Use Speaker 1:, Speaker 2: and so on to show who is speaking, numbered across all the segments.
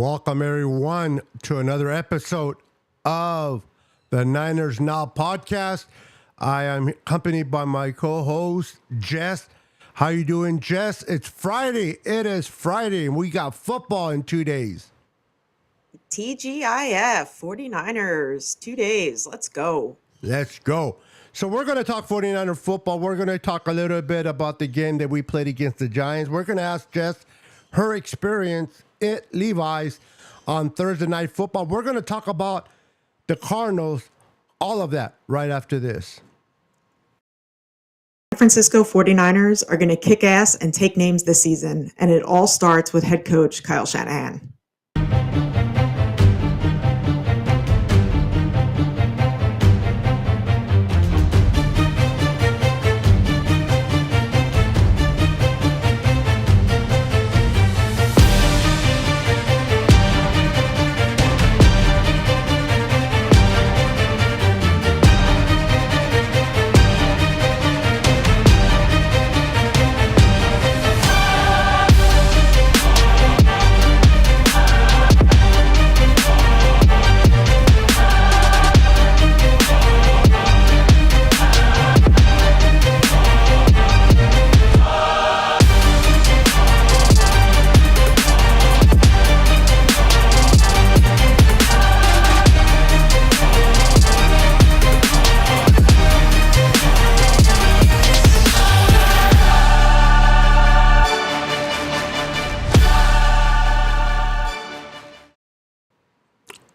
Speaker 1: Welcome, everyone, to another episode of the Niners Now podcast. I am accompanied by my co-host, Jess. How you doing, Jess? It's Friday. It is Friday, and we got football in 2 days.
Speaker 2: TGIF, 49ers, 2 days. Let's go.
Speaker 1: Let's go. So we're going to talk 49er football. We're going to talk a little bit about the game that we played against the Giants. We're going to ask Jess her experience at Levi's on Thursday Night Football. We're going to talk about the Cardinals, all of that right after this.
Speaker 2: San Francisco 49ers are going to kick ass and take names this season, and it all starts with head coach Kyle Shanahan.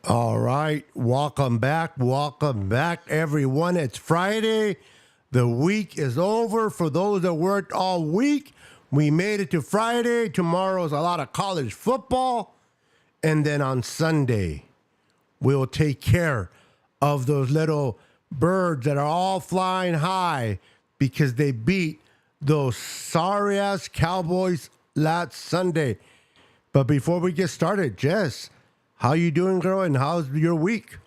Speaker 1: All right, welcome back, everyone. It's Friday. The week is over. For those that worked all week, we made it to Friday. Tomorrow's a lot of college football. And then on Sunday, we'll take care of those little birds that are all flying high because they beat those sorry-ass Cowboys last Sunday. But before we get started, Jess, how you doing, girl, and how's your week?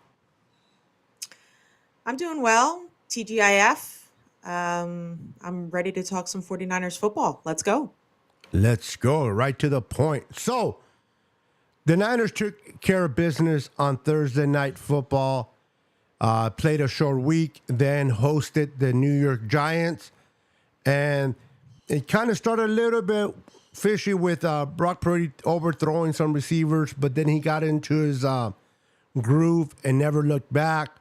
Speaker 2: I'm doing well. TGIF. I'm ready to talk some 49ers football. Let's go.
Speaker 1: Let's go right to the point. So, the Niners took care of business on Thursday Night Football, played a short week, then hosted the New York Giants, and it kind of started a little bit fishy with Brock Purdy overthrowing some receivers, but then he got into his groove and never looked back.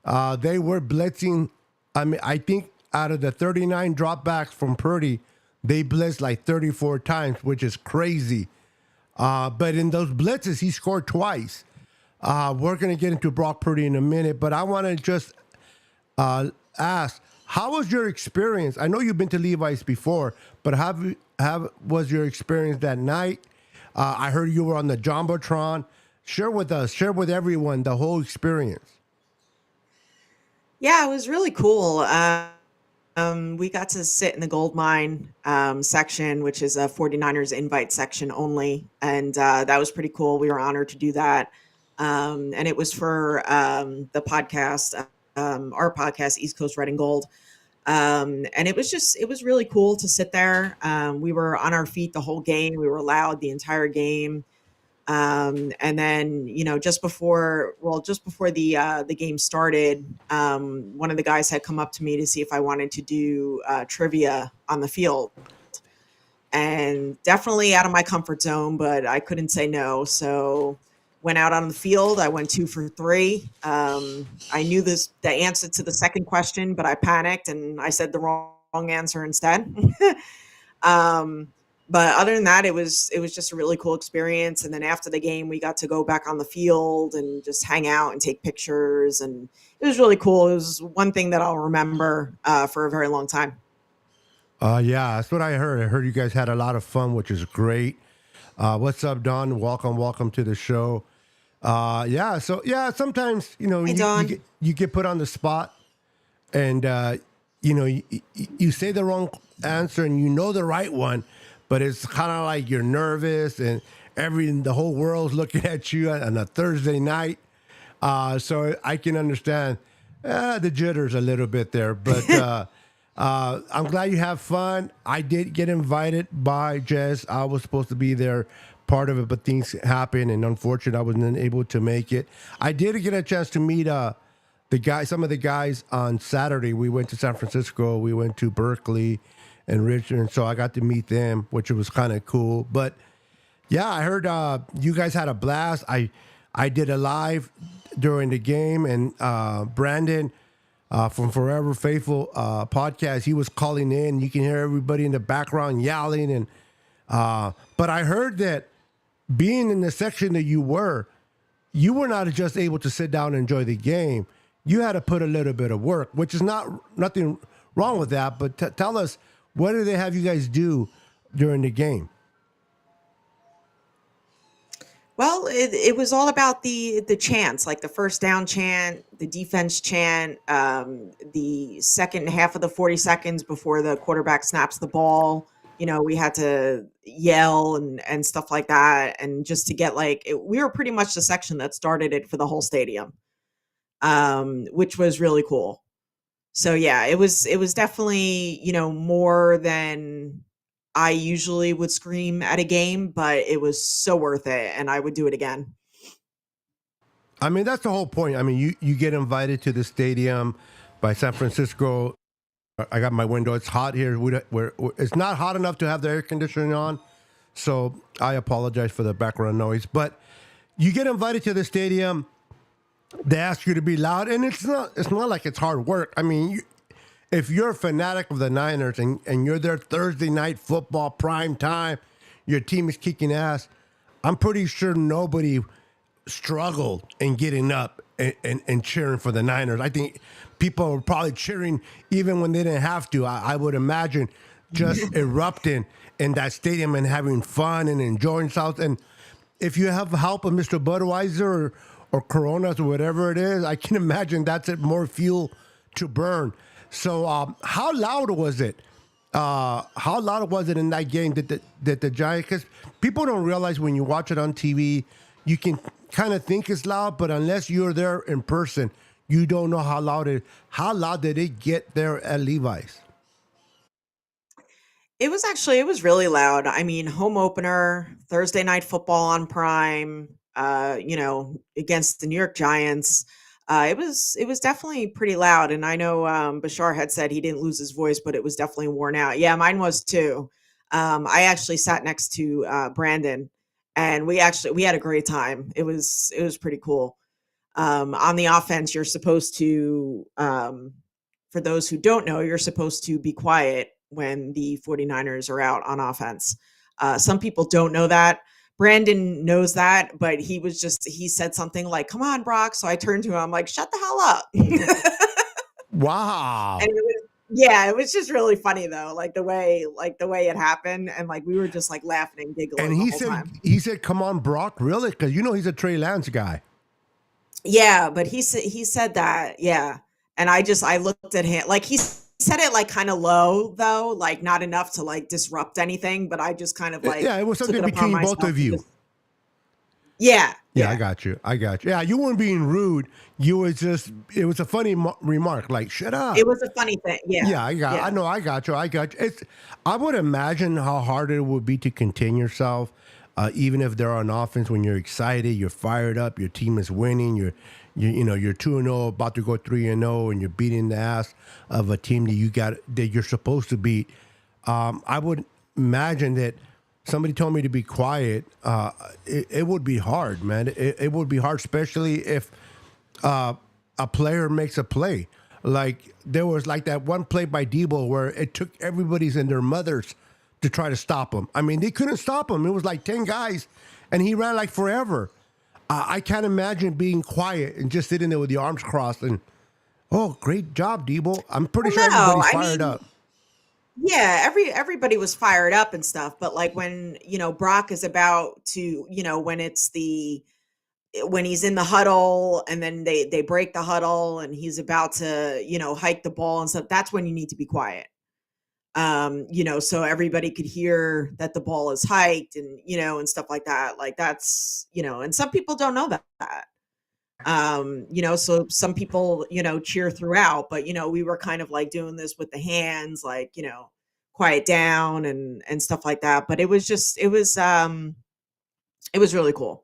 Speaker 1: They were blitzing. I mean, I think out of the 39 dropbacks from Purdy, they blitzed like 34 times, which is crazy. But in those blitzes, he scored twice. We're going to get into Brock Purdy in a minute, but I want to just ask, how was your experience? I know you've been to Levi's before, but was your experience that night? I heard you were on the Jumbotron. Share with us, share with everyone the whole experience.
Speaker 2: Yeah, it was really cool. We got to sit in the gold mine section, which is a 49ers invite section only. And that was pretty cool. We were honored to do that. And it was for the podcast, our podcast, East Coast Red and Gold. And it was really cool to sit there. We were on our feet the whole game. We were loud the entire game. And then, just before the game started, one of the guys had come up to me to see if I wanted to do trivia on the field, and definitely out of my comfort zone, but I couldn't say no. So went out on the field. I went 2 for 3. I knew the answer to the second question, but I panicked and I said the wrong answer instead. But other than that, it was just a really cool experience. And then after the game, we got to go back on the field and just hang out and take pictures. And it was really cool. It was one thing that I'll remember for a very long time.
Speaker 1: Yeah, that's what I heard. I heard you guys had a lot of fun, which is great. What's up, Don? Welcome to the show. Sometimes, you get put on the spot and, you say the wrong answer and you know the right one, but it's kind of like you're nervous and the whole world's looking at you on a Thursday night. So I can understand the jitters a little bit there, but I'm glad you have fun. I did get invited by Jess. I was supposed to be there part of it, but things happen, and unfortunately, I wasn't able to make it. I did get a chance to meet some of the guys on Saturday. We went to San Francisco, we went to Berkeley and Richmond, so I got to meet them, which was kind of cool. But yeah, I heard you guys had a blast. I did a live during the game, and Brandon from Forever Faithful podcast, he was calling in. You can hear everybody in the background yelling, and but I heard that being in the section that you were not just able to sit down and enjoy the game. You had to put a little bit of work, which is nothing wrong with that. But tell us, what did they have you guys do during the game?
Speaker 2: Well, it was all about the chants, like the first down chant, the defense chant, the second half of the 40 seconds before the quarterback snaps the ball. We had to yell and stuff like that, and just to get we were pretty much the section that started it for the whole stadium, which was really cool. So yeah, it was definitely more than I usually would scream at a game, but it was so worth it, and I would do it again.
Speaker 1: I mean, that's the whole point. I mean, you get invited to the stadium by San Francisco. I got my window. It's hot here. It's not hot enough to have the air conditioning on, so I apologize for the background noise. But you get invited to the stadium. They ask you to be loud, and it's not like it's hard work. I mean, if you're a fanatic of the Niners and you're there Thursday night football prime time, your team is kicking ass, I'm pretty sure nobody struggled in getting up and cheering for the Niners. I think people were probably cheering even when they didn't have to. I would imagine just erupting in that stadium and having fun and enjoying themselves. And if you have help of Mr. Budweiser or Coronas or whatever it is, I can imagine that's it, more fuel to burn. So how loud was it? How loud was it in that game that the Giants? Because people don't realize when you watch it on TV, you can kind of think it's loud, but unless you're there in person, you don't know how loud it is. How loud did it get there at Levi's?
Speaker 2: It was really loud. I mean, home opener, Thursday night football on Prime, against the New York Giants. It was definitely pretty loud. And I know Bashar had said he didn't lose his voice, but it was definitely worn out. Yeah, mine was too. I actually sat next to Brandon, and we had a great time. It was pretty cool. On the offense, you're supposed to, for those who don't know, you're supposed to be quiet when the 49ers are out on offense. Some people don't know that. Brandon knows that, but he said something like, "Come on, Brock." So I turned to him, I'm like, "Shut the hell up."
Speaker 1: Wow.
Speaker 2: And yeah, it was just really funny though, like the way it happened, and like we were just like laughing and
Speaker 1: And
Speaker 2: giggling the whole time.
Speaker 1: he said, "Come on, Brock, really?" Because he's a Trey Lance guy.
Speaker 2: Yeah, but he said that, yeah. And I looked at him like said it like kind of low though, like not enough to like disrupt anything, but I just kind of like
Speaker 1: Yeah, it was
Speaker 2: took
Speaker 1: something
Speaker 2: it upon
Speaker 1: between both
Speaker 2: myself
Speaker 1: of
Speaker 2: to
Speaker 1: you.
Speaker 2: just yeah,
Speaker 1: Yeah, I
Speaker 2: yeah.
Speaker 1: got you. I got you. Yeah, you weren't being rude. It was a funny remark, like, shut
Speaker 2: It
Speaker 1: up.
Speaker 2: was a funny thing. Yeah.
Speaker 1: Yeah, I
Speaker 2: Yeah.
Speaker 1: know, I got you. I got you. I would imagine how hard it would be to contain yourself, even if they're on offense when you're excited, you're fired up, your team is winning, you're 2-0, about to go 3-0, and you're beating the ass of a team that you're supposed to beat. I would imagine that somebody told me to be quiet. It would be hard, man. It would be hard, especially if a player makes a play. Like there was like that one play by Debo where it took everybody's and their mothers to try to stop him. I mean, they couldn't stop him. It was like 10 guys, and he ran like forever. I can't imagine being quiet and just sitting there with your arms crossed and, oh, great job, Debo. I'm pretty
Speaker 2: Well,
Speaker 1: sure
Speaker 2: no,
Speaker 1: everybody's
Speaker 2: I
Speaker 1: fired
Speaker 2: mean,
Speaker 1: up.
Speaker 2: yeah, everybody was fired up and stuff, but like when, Brock is about to, when he's in the huddle and then they break the huddle and he's about to, hike the ball and stuff, that's when you need to be quiet. So everybody could hear that the ball is hiked and, and stuff like that. Like that's, and some people don't know that. So some people, cheer throughout, but we were kind of like doing this with the hands, like, quiet down and stuff like that. But it was It was really cool.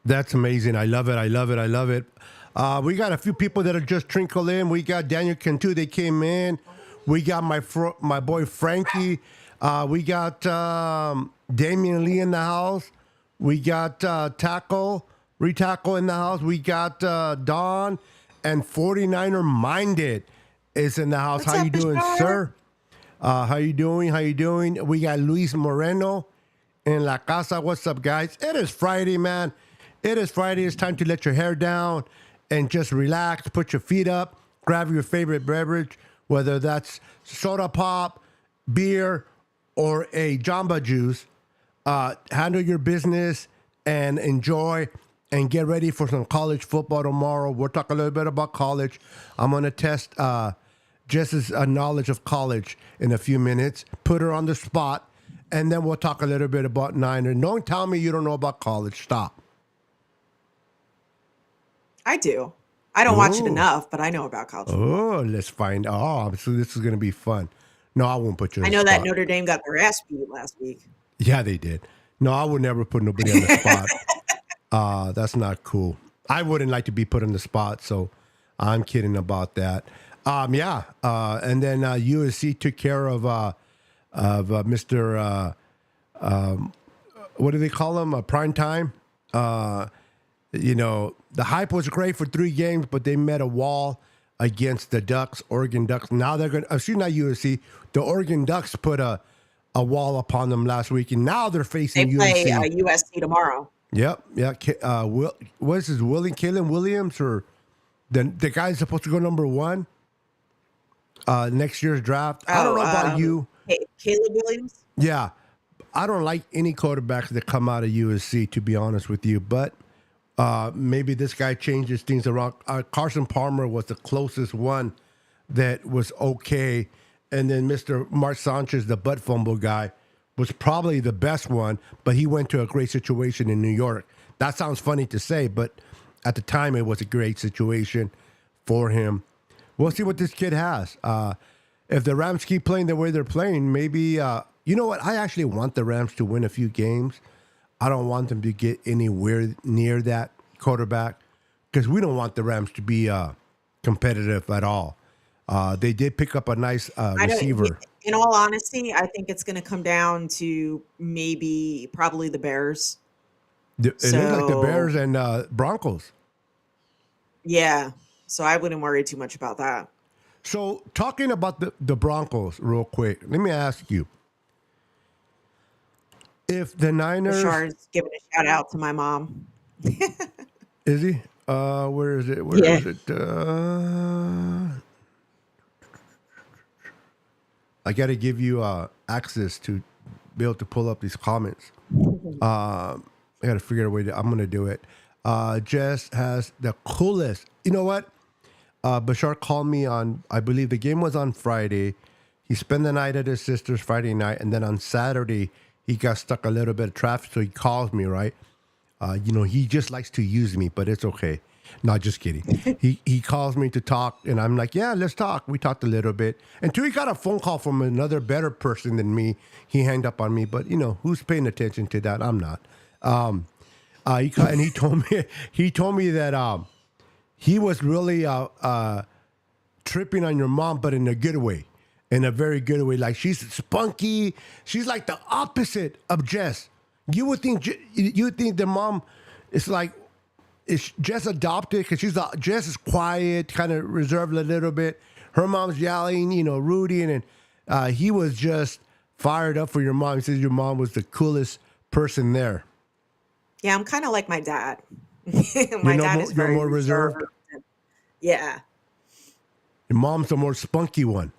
Speaker 1: That's amazing. I love it. I love it. I love it. We got a few people that are just trickle in. We got Daniel Cantu. They came in. We got my boy Frankie. We got Damian Lee in the house. We got Retackle in the house. We got Don and 49er Minded is in the house.
Speaker 2: What's
Speaker 1: How
Speaker 2: up,
Speaker 1: you doing,
Speaker 2: Bashar?
Speaker 1: sir? How you doing? How you doing? We got Luis Moreno in La Casa. What's up, guys? It is Friday, man. It is Friday. It's time to let your hair down and just relax. Put your feet up. Grab your favorite beverage, whether that's soda pop, beer, or a Jamba Juice. Handle your business and enjoy and get ready for some college football tomorrow. We'll talk a little bit about college. I'm going to test Jess's knowledge of college in a few minutes, put her on the spot, and then we'll talk a little bit about Niner. Don't tell me you don't know about college. Stop.
Speaker 2: I do. I don't watch it
Speaker 1: Ooh.
Speaker 2: enough, but I know about college football.
Speaker 1: Oh, let's find. Oh, so this is going to be fun. No, I won't put you on
Speaker 2: I
Speaker 1: the
Speaker 2: know that
Speaker 1: spot.
Speaker 2: Notre Dame got their ass beat last week.
Speaker 1: Yeah, they did. No, I would never put nobody on the spot. That's not cool. I wouldn't like to be put on the spot, so I'm kidding about that. Yeah, and then USC took care of Mr. What do they call him? Prime time. You know, the hype was great for 3 games, but they met a wall against the Ducks, Oregon Ducks. Now they're going to, excuse me, not USC, the Oregon Ducks put a wall upon them last week, and now they're facing
Speaker 2: They play
Speaker 1: USC.
Speaker 2: USC tomorrow.
Speaker 1: Yep, yeah. What is this, Caleb Williams, or the guy's supposed to go number 1 next year's draft? I don't know about you.
Speaker 2: Caleb Williams?
Speaker 1: Yeah, I don't like any quarterbacks that come out of USC, to be honest with you, but maybe this guy changes things around. Carson Palmer was the closest one that was okay. And then Mr. Mark Sanchez, the butt fumble guy, was probably the best one, but he went to a great situation in New York. That sounds funny to say, but at the time it was a great situation for him. We'll see what this kid has. If the Rams keep playing the way they're playing, maybe, you know what? I actually want the Rams to win a few games. I don't want them to get anywhere near that quarterback because we don't want the Rams to be competitive at all. They did pick up a nice receiver.
Speaker 2: In all honesty, I think it's going to come down to probably the Bears.
Speaker 1: It looks like the Bears and Broncos.
Speaker 2: Yeah, so I wouldn't worry too much about that.
Speaker 1: So talking about the Broncos real quick, let me ask you. If the Niners...
Speaker 2: Bashar's giving a shout out to my mom.
Speaker 1: Is he? Where is it? Where is it? I got to give you access to be able to pull up these comments. I got to figure out a way I'm going to do it. Jess has the coolest. You know what? Bashar called me on, I believe the game was on Friday. He spent the night at his sister's Friday night, and then on Saturday, he got stuck a little bit of traffic, so he calls me, right? You know, he just likes to use me, but it's okay. No, just kidding. He calls me to talk, and I'm like, yeah, let's talk. We talked a little bit. Until he got a phone call from another better person than me. He hanged up on me, but, you know, who's paying attention to that? I'm not. And he told me that he was really tripping on your mom, but in a good way. In a very good way. Like, she's spunky. She's like the opposite of Jess. You would think the mom is like, is Jess adopted? Because Jess is quiet, kind of reserved a little bit. Her mom's yelling, you know, Rudy. And he was just fired up for your mom. He says your mom was the coolest person there.
Speaker 2: Yeah, I'm kind of like my dad. My dad is very
Speaker 1: more reserved.
Speaker 2: Yeah.
Speaker 1: Your mom's the more spunky one.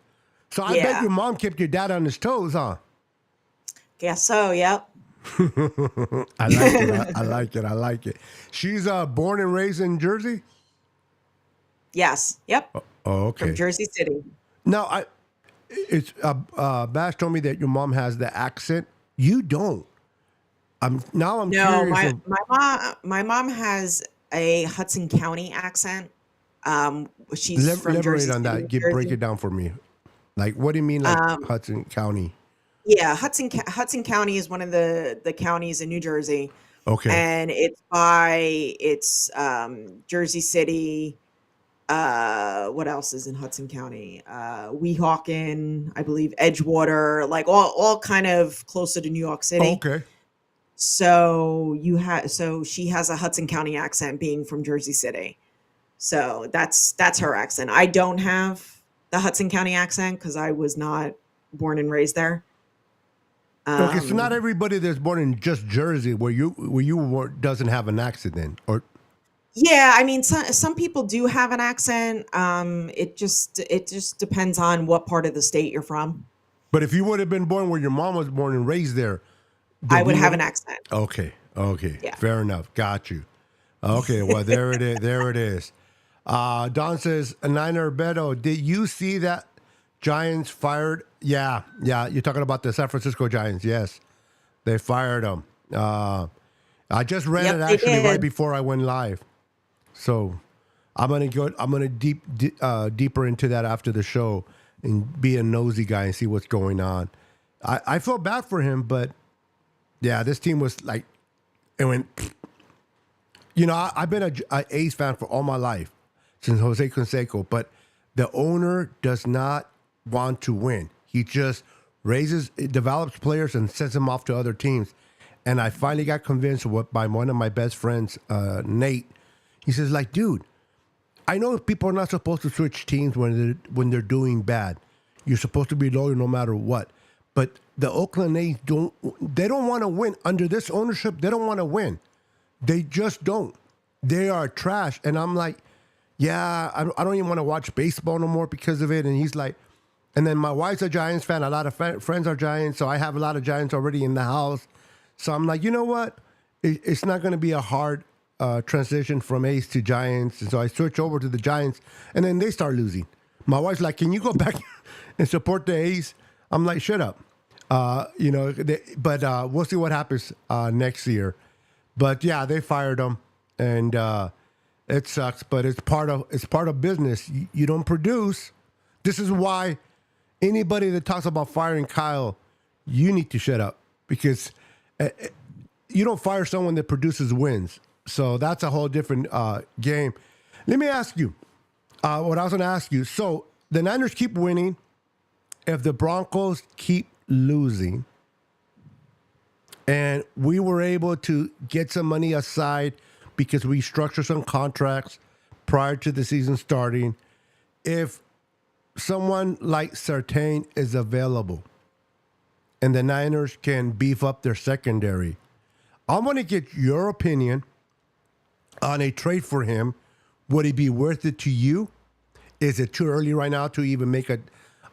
Speaker 1: So I bet your mom kept your dad on his toes, huh?
Speaker 2: Guess so, yep.
Speaker 1: I like it. I like it. I like it. She's born and raised in Jersey?
Speaker 2: Yes. Yep.
Speaker 1: Oh, okay.
Speaker 2: From Jersey City.
Speaker 1: Now, Bash told me that your mom has the accent. You don't. I'm curious.
Speaker 2: My mom has a Hudson County accent. She's from
Speaker 1: elaborate
Speaker 2: Jersey
Speaker 1: on
Speaker 2: City,
Speaker 1: that. Break it down for me. Like, what do you mean, like Hudson County?
Speaker 2: Yeah, Hudson County is one of the counties in New Jersey,
Speaker 1: Okay.
Speaker 2: and it's Jersey City. What else is in Hudson County? Weehawken, I believe, Edgewater, like all kind of closer to New York City.
Speaker 1: Okay.
Speaker 2: So she has a Hudson County accent, being from Jersey City. So that's her accent. I don't have the Hudson County accent because I was not born and raised there.
Speaker 1: Okay, so not
Speaker 2: Um,
Speaker 1: everybody that's born in just Jersey, where you were, doesn't have an accident, or
Speaker 2: yeah, I mean, some people do have an accent. It just depends on what part of the state you're from.
Speaker 1: but if you would have been born where your mom was born and raised there,
Speaker 2: I
Speaker 1: then
Speaker 2: would
Speaker 1: you
Speaker 2: have
Speaker 1: would.
Speaker 2: an accent.
Speaker 1: Okay, okay,
Speaker 2: Yeah.
Speaker 1: fair enough. Got you. Okay, well there it is. There it is. Don says, Niner Beto, did you see that Giants fired? Yeah, yeah. You're talking about the San Francisco Giants. Yes, they fired them. I just read it
Speaker 2: Yep, they
Speaker 1: actually right
Speaker 2: did.
Speaker 1: before I went live. So I'm gonna go. I'm gonna deeper into that after the show and be a nosy guy and see what's going on. I feel bad for him, but yeah, this team was like it went. I've been a A's fan for all my life since Jose Canseco, but the owner does not want to win. He just develops players and sends them off to other teams. And I finally got convinced by one of my best friends, Nate. He says, like, dude, I know people are not supposed to switch teams when they're doing bad. You're supposed to be loyal no matter what. But the Oakland A's don't want to win under this ownership. They don't want to win. They just don't. They are trash. And I'm like, yeah, I don't even want to watch baseball no more because of it. And he's like, and then my wife's a Giants fan. A lot of friends are Giants. So I have a lot of Giants already in the house. So I'm like, you know what? It's not going to be a hard transition from A's to Giants. And so I switch over to the Giants. And then they start losing. My wife's like, can you go back and support the A's? I'm like, shut up. But we'll see what happens next year. But yeah, they fired him, and it sucks. But it's part of business. You don't produce. This is why anybody that talks about firing Kyle, you need to shut up because you don't fire someone that produces wins. So that's a whole different game. Let me ask you what I was going to ask you. So the Niners keep winning. If the Broncos keep losing, and we were able to get some money aside because we structured some contracts prior to the season starting. If someone like Sartain is available and the Niners can beef up their secondary, I want to get your opinion on a trade for him. Would it be worth it to you? Is it too early right now to even make an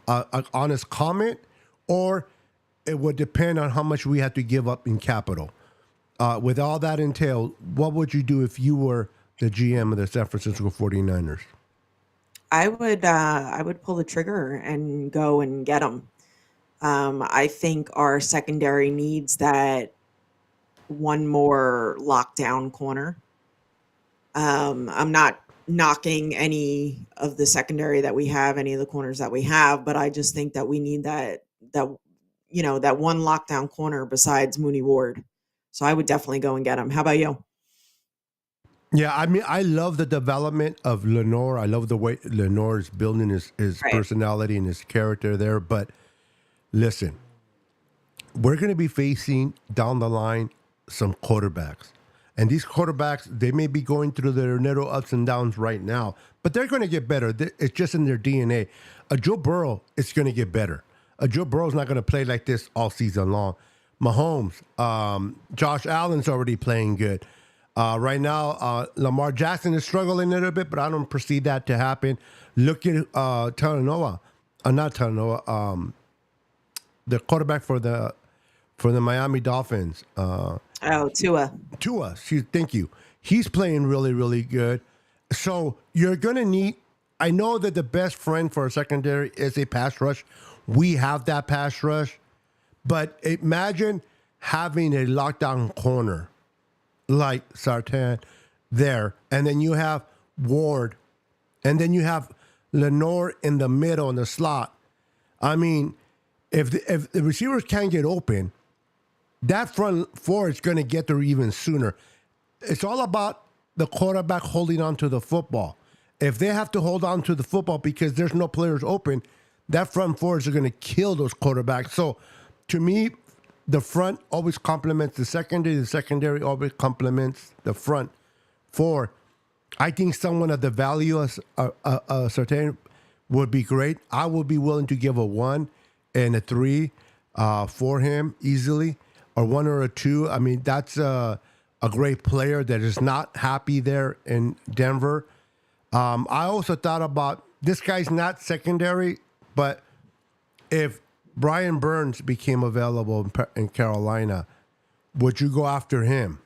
Speaker 1: honest comment? Or it would depend on how much we have to give up in capital. With all that entailed, what would you do if you were the GM of the San Francisco 49ers?
Speaker 2: I would pull the trigger and go and get them. I think our secondary needs that one more lockdown corner. I'm not knocking any of the secondary that we have, any of the corners that we have, but I just think that we need that one lockdown corner besides Mooney Ward. So I would definitely go and get him. How about you?
Speaker 1: Yeah, I mean, I love the development of Lenore. I love the way Lenore is building his
Speaker 2: Right.
Speaker 1: personality and his character there. But listen, we're going to be facing down the line some quarterbacks. And these quarterbacks, they may be going through their little ups and downs right now, but they're going to get better. It's just in their DNA. A Joe Burrow is going to get better. A Joe Burrow's not going to play like this all season long. Mahomes, Josh Allen's already playing good. Right now, Lamar Jackson is struggling a little bit, but I don't perceive that to happen. Look at Talanoa, not Talanoa, the quarterback for the Miami Dolphins.
Speaker 2: Oh, Tua.
Speaker 1: Tua, thank you. He's playing really, really good. So you're going to need. I know that the best friend for a secondary is a pass rush. We have that pass rush, but imagine having a lockdown corner like Sartain there, and then you have Ward, and then you have Lenore in the middle in the slot. I mean, if the receivers can't get open, that front four is going to get there even sooner. It's all about the quarterback holding on to the football. If they have to hold on to the football because there's no players open, that front fours are going to kill those quarterbacks. So, to me, the front always complements the secondary. The secondary always complements the front four. I think someone of the value of certain would be great. I would be willing to give a 1 and a 3 for him easily, or 1 or a 2. I mean, that's a great player that is not happy there in Denver. I also thought about this guy's not secondary, but if Brian Burns became available in Carolina, would you go after him?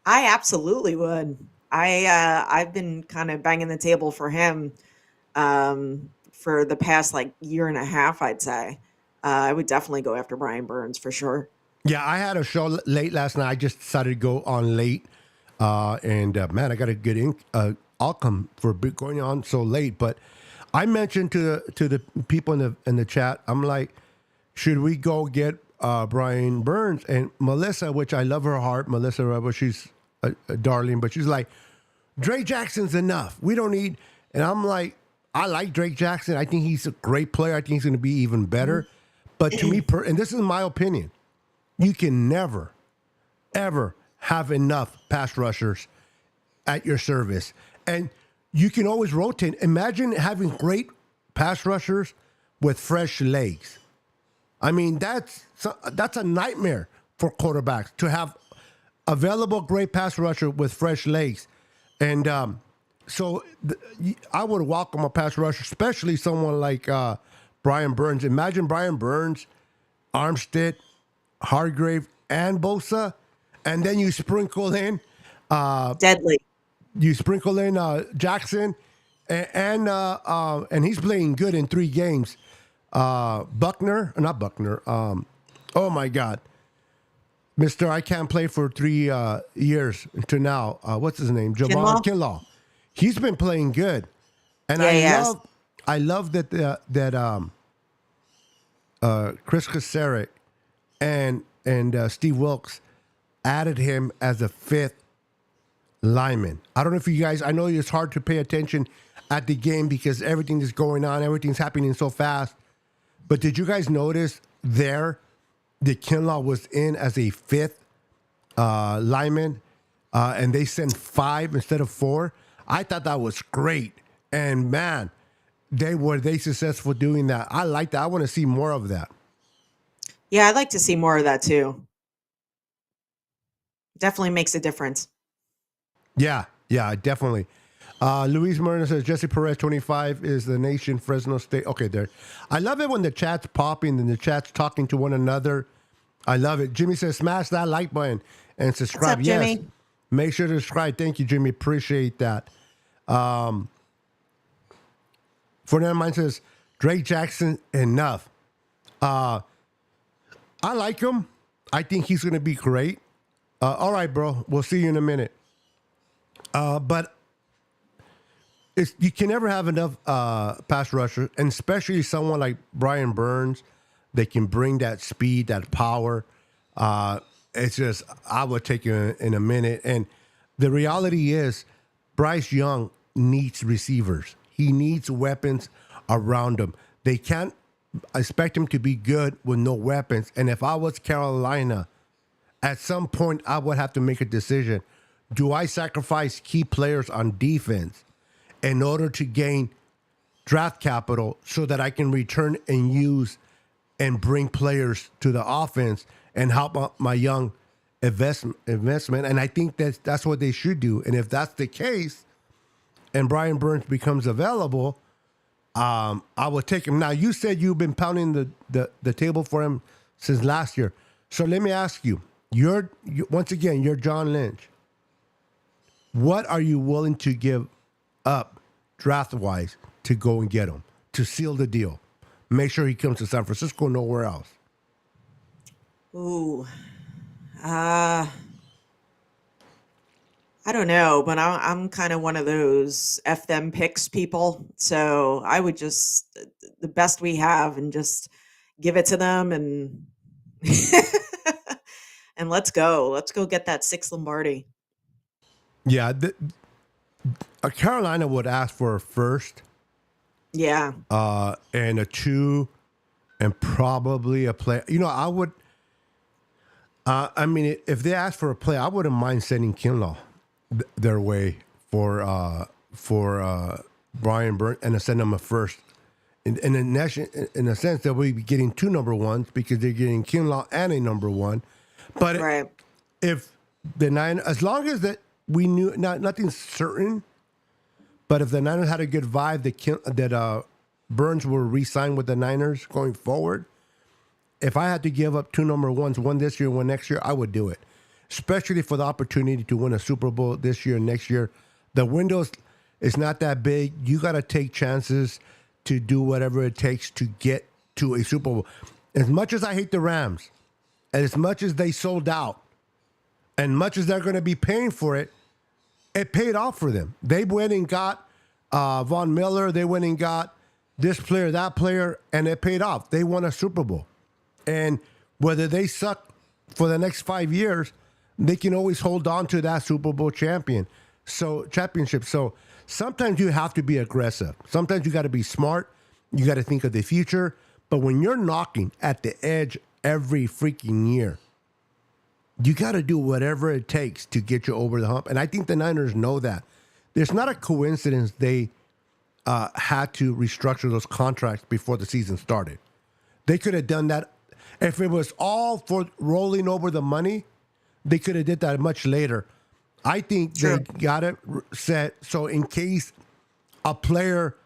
Speaker 2: I absolutely would. I've been kind of banging the table for him for the past like year and a half, I'd say. I would definitely go after Brian Burns for sure.
Speaker 1: Yeah, I had a show late last night. I just decided to go on late, and man, I got a good outcome for going on so late. But I mentioned to the people in the chat, I'm like, should we go get Brian Burns? And Melissa, which I love her heart, Melissa Rebel, she's a darling, but she's like, Drake Jackson's enough. We don't need. And I'm like, I like Drake Jackson. I think he's a great player. I think he's going to be even better. But to me, and this is my opinion, you can never, ever have enough pass rushers at your service. And you can always rotate. Imagine having great pass rushers with fresh legs. I mean, that's a nightmare for quarterbacks to have available great pass rusher with fresh legs. And I would welcome a pass rusher, especially someone like Brian Burns. Imagine Brian Burns, Armstead, Hargrave, and Bosa, and then you sprinkle in
Speaker 2: Deadly.
Speaker 1: you sprinkle in Jackson, and he's playing good in 3 games. Not Buckner. Oh my God, Mister, I can't play for 3 years to now. What's his name? Javon Kinlaw. He's been playing good, and
Speaker 2: Yeah,
Speaker 1: I love that Chris Kasarik and Steve Wilkes added him as a 5th lineman. I don't know if you guys. I know it's hard to pay attention at the game because everything is going on, everything's happening so fast. But did you guys notice there that Kinlaw was in as a 5th lineman, and they sent 5 instead of 4? I thought that was great, and man, they successful doing that. I like that. I want to see more of that.
Speaker 2: Yeah, I'd like to see more of that too. Definitely makes a difference.
Speaker 1: Yeah, definitely. Luis Moreno says Jesse Perez 25 is the nation Fresno State. Okay, there. I love it when the chat's popping and the chat's talking to one another. I love it. Jimmy says smash that like button and subscribe.
Speaker 2: What's up, Jimmy?
Speaker 1: Yes, make sure to subscribe. Thank you, Jimmy. Appreciate that. Fernando Mine says Drake Jackson enough. I like him. I think he's going to be great. All right, bro. We'll see you in a minute. But you can never have enough pass rushers, and especially someone like Brian Burns that can bring that speed, that power. It's just, I would take you in a minute. And the reality is, Bryce Young needs receivers. He needs weapons around him. They can't expect him to be good with no weapons. And if I was Carolina, at some point I would have to make a decision. Do I sacrifice key players on defense in order to gain draft capital so that I can return and use and bring players to the offense and help out my young investment? And I think that's what they should do. And if that's the case, and Brian Burns becomes available, I will take him. Now, you said you've been pounding the table for him since last year. So let me ask you, once again, you're John Lynch. What are you willing to give up draft-wise to go and get him, to seal the deal? Make sure he comes to San Francisco, nowhere else.
Speaker 2: Ooh. I don't know, but I'm kind of one of those F them picks people. So I would just, the best we have, and just give it to them, and and let's go. Let's go get that 6 Lombardi.
Speaker 1: Yeah, Carolina would ask for a first,
Speaker 2: Yeah.
Speaker 1: and a two, and probably a play. You know, I would. I mean, if they asked for a play, I wouldn't mind sending Kinlaw their way for Brian Burns and to send them a first. In a sense, they'll be getting two number ones because they're getting Kinlaw and a number one. But
Speaker 2: Right.
Speaker 1: if the Niners, as long as that we knew nothing's certain, but if the Niners had a good vibe that Burns will re-sign with the Niners going forward, if I had to give up two number ones, one this year, one next year, I would do it. Especially for the opportunity to win a Super Bowl this year and next year. The windows is not that big. You got to take chances to do whatever it takes to get to a Super Bowl. As much as I hate the Rams, and as much as they sold out, and much as they're going to be paying for it, it paid off for them. They went and got Von Miller. They went and got this player, that player, and it paid off. They won a Super Bowl. And whether they suck for the next 5 years, they can always hold on to that Super Bowl championship. So sometimes you have to be aggressive. Sometimes you got to be smart. You got to think of the future. But when you're knocking at the edge every freaking year, you got to do whatever it takes to get you over the hump. And I think the Niners know that. There's not a coincidence they had to restructure those contracts before the season started. They could have done that. If it was all for rolling over the money, they could have did that much later. I think
Speaker 2: True.
Speaker 1: they got it set so in case a player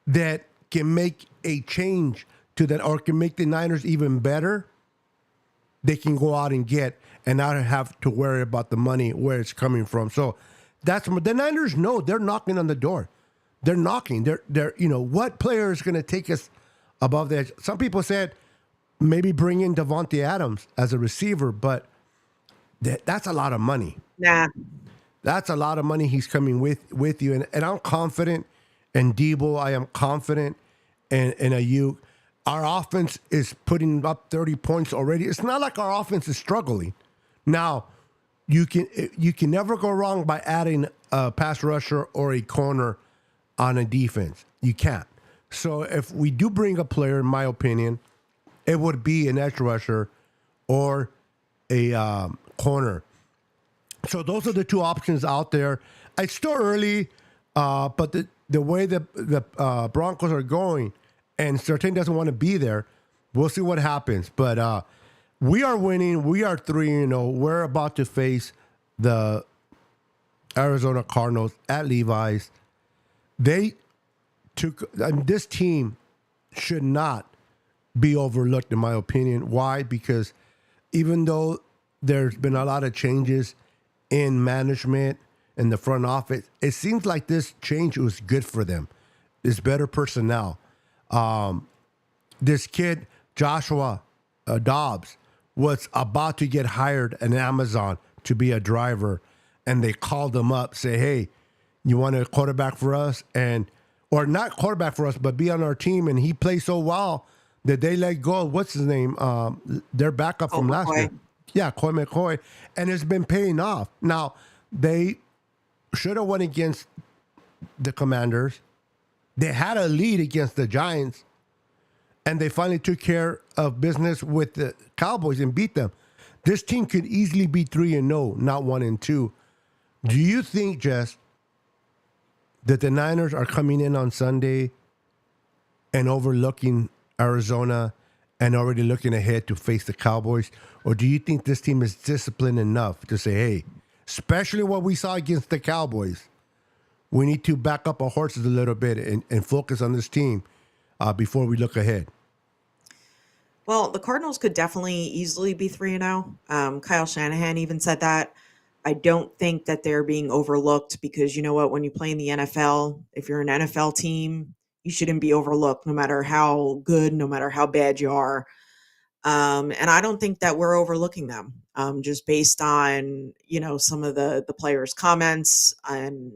Speaker 1: that can make a change to that or can make the Niners even better, they can go out and get and not have to worry about the money where it's coming from. So that's the Niners know they're knocking on the door. They're knocking. They're what player is going to take us above the edge? Some people said maybe bring in Devontae Adams as a receiver, but that's a lot of money.
Speaker 2: Nah.
Speaker 1: That's a lot of money he's coming with you. And I'm confident in Debo. I am confident in Ayuk. Our offense is putting up 30 points already. It's not like our offense is struggling. Now, you can never go wrong by adding a pass rusher or a corner on a defense. You can't. So if we do bring a player, in my opinion, it would be an edge rusher or a corner. So those are the two options out there. It's still early, but the way the Broncos are going, and Surtain doesn't want to be there, we'll see what happens. But we are winning. We are 3-0. We're about to face the Arizona Cardinals at Levi's. This team should not be overlooked, in my opinion. Why? Because even though there's been a lot of changes in management and the front office, it seems like this change was good for them. It's better personnel. This kid, Joshua Dobbs, was about to get hired at Amazon to be a driver, and they called him up, say, hey, you want a quarterback for us? Or not quarterback for us, but be on our team. And he played so well that they let go. What's his name? Their backup from last year. Yeah, Coy McCoy. And it's been paying off. Now, they should have won against the Commanders. They had a lead against the Giants. And they finally took care of business with the Cowboys and beat them. This team could easily be 3-0, not 1-2. Do you think, Jess, that the Niners are coming in on Sunday and overlooking Arizona and already looking ahead to face the Cowboys? Or do you think this team is disciplined enough to say, hey, especially what we saw against the Cowboys, we need to back up our horses a little bit and focus on this team before we look ahead?
Speaker 2: Well, the Cardinals could definitely easily be 3-0. Kyle Shanahan even said that. I don't think that they're being overlooked because you know what? When you play in the NFL, if you're an NFL team, you shouldn't be overlooked no matter how good, no matter how bad you are. And I don't think that we're overlooking them just based on, some of the players' comments and,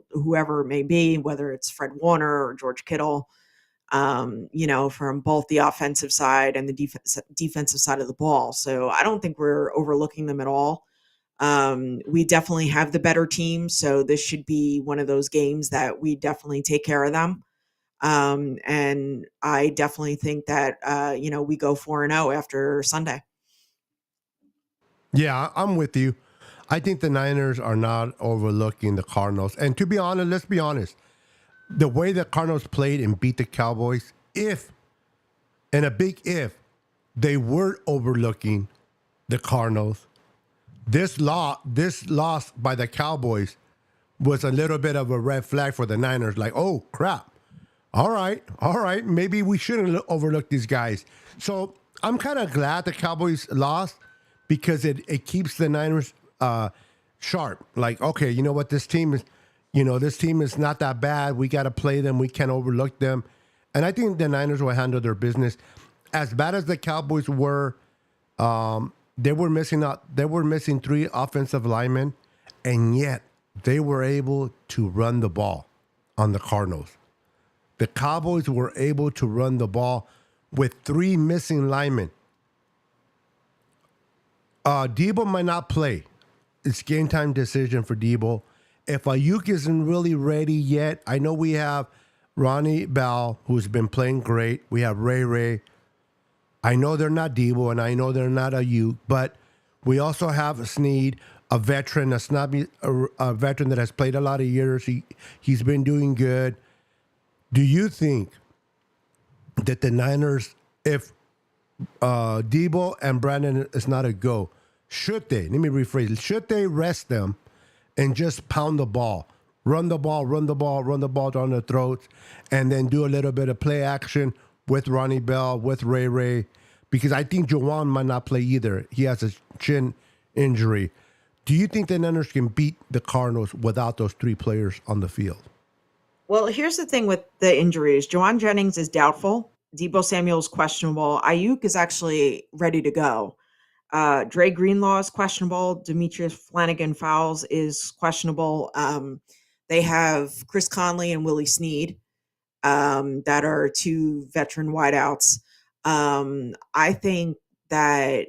Speaker 2: whoever it may be, whether it's Fred Warner or George Kittle. from both the offensive side and the defensive side of the ball. So I don't think we're overlooking them at all. We definitely have the better team, so this should be one of those games that we definitely take care of them. And I definitely think that we go 4-0 after Sunday.
Speaker 1: Yeah, I'm with you. I think the Niners are not overlooking the Cardinals. And to be honest, let's be honest. The way the Cardinals played and beat the Cowboys, and a big if, they were overlooking the Cardinals. This loss by the Cowboys was a little bit of a red flag for the Niners. Like, oh crap! All right, maybe we shouldn't overlook these guys. So I'm kind of glad the Cowboys lost because it keeps the Niners sharp. Like, okay, you know what? This team is not that bad. We got to play them. We can't overlook them. And I think the Niners will handle their business. As bad as the Cowboys were, they were missing out. They were missing 3 offensive linemen, and yet they were able to run the ball on the Cardinals. The Cowboys were able to run the ball with 3 missing linemen. Debo might not play. It's game time decision for Debo. If Ayuk isn't really ready yet, I know we have Ronnie Bell, who's been playing great. We have Ray. I know they're not Debo, and I know they're not Ayuk, but we also have Snead, a veteran, a veteran that has played a lot of years. He's been doing good. Do you think that the Niners, if Debo and Brandon is not a go, should they rest them and just pound the ball, run the ball down their throats, and then do a little bit of play action with Ronnie Bell, with Ray? Because I think Juwan might not play either. He has a chin injury. Do you think the Niners can beat the Cardinals without those 3 players on the field?
Speaker 2: Well, here's the thing with the injuries. Juwan Jennings is doubtful. Debo Samuel's questionable. Ayuk is actually ready to go. Dre Greenlaw is questionable. Demetrius Flanagan-Fowles is questionable. They have Chris Conley and Willie Snead that are 2 veteran wideouts. I think that,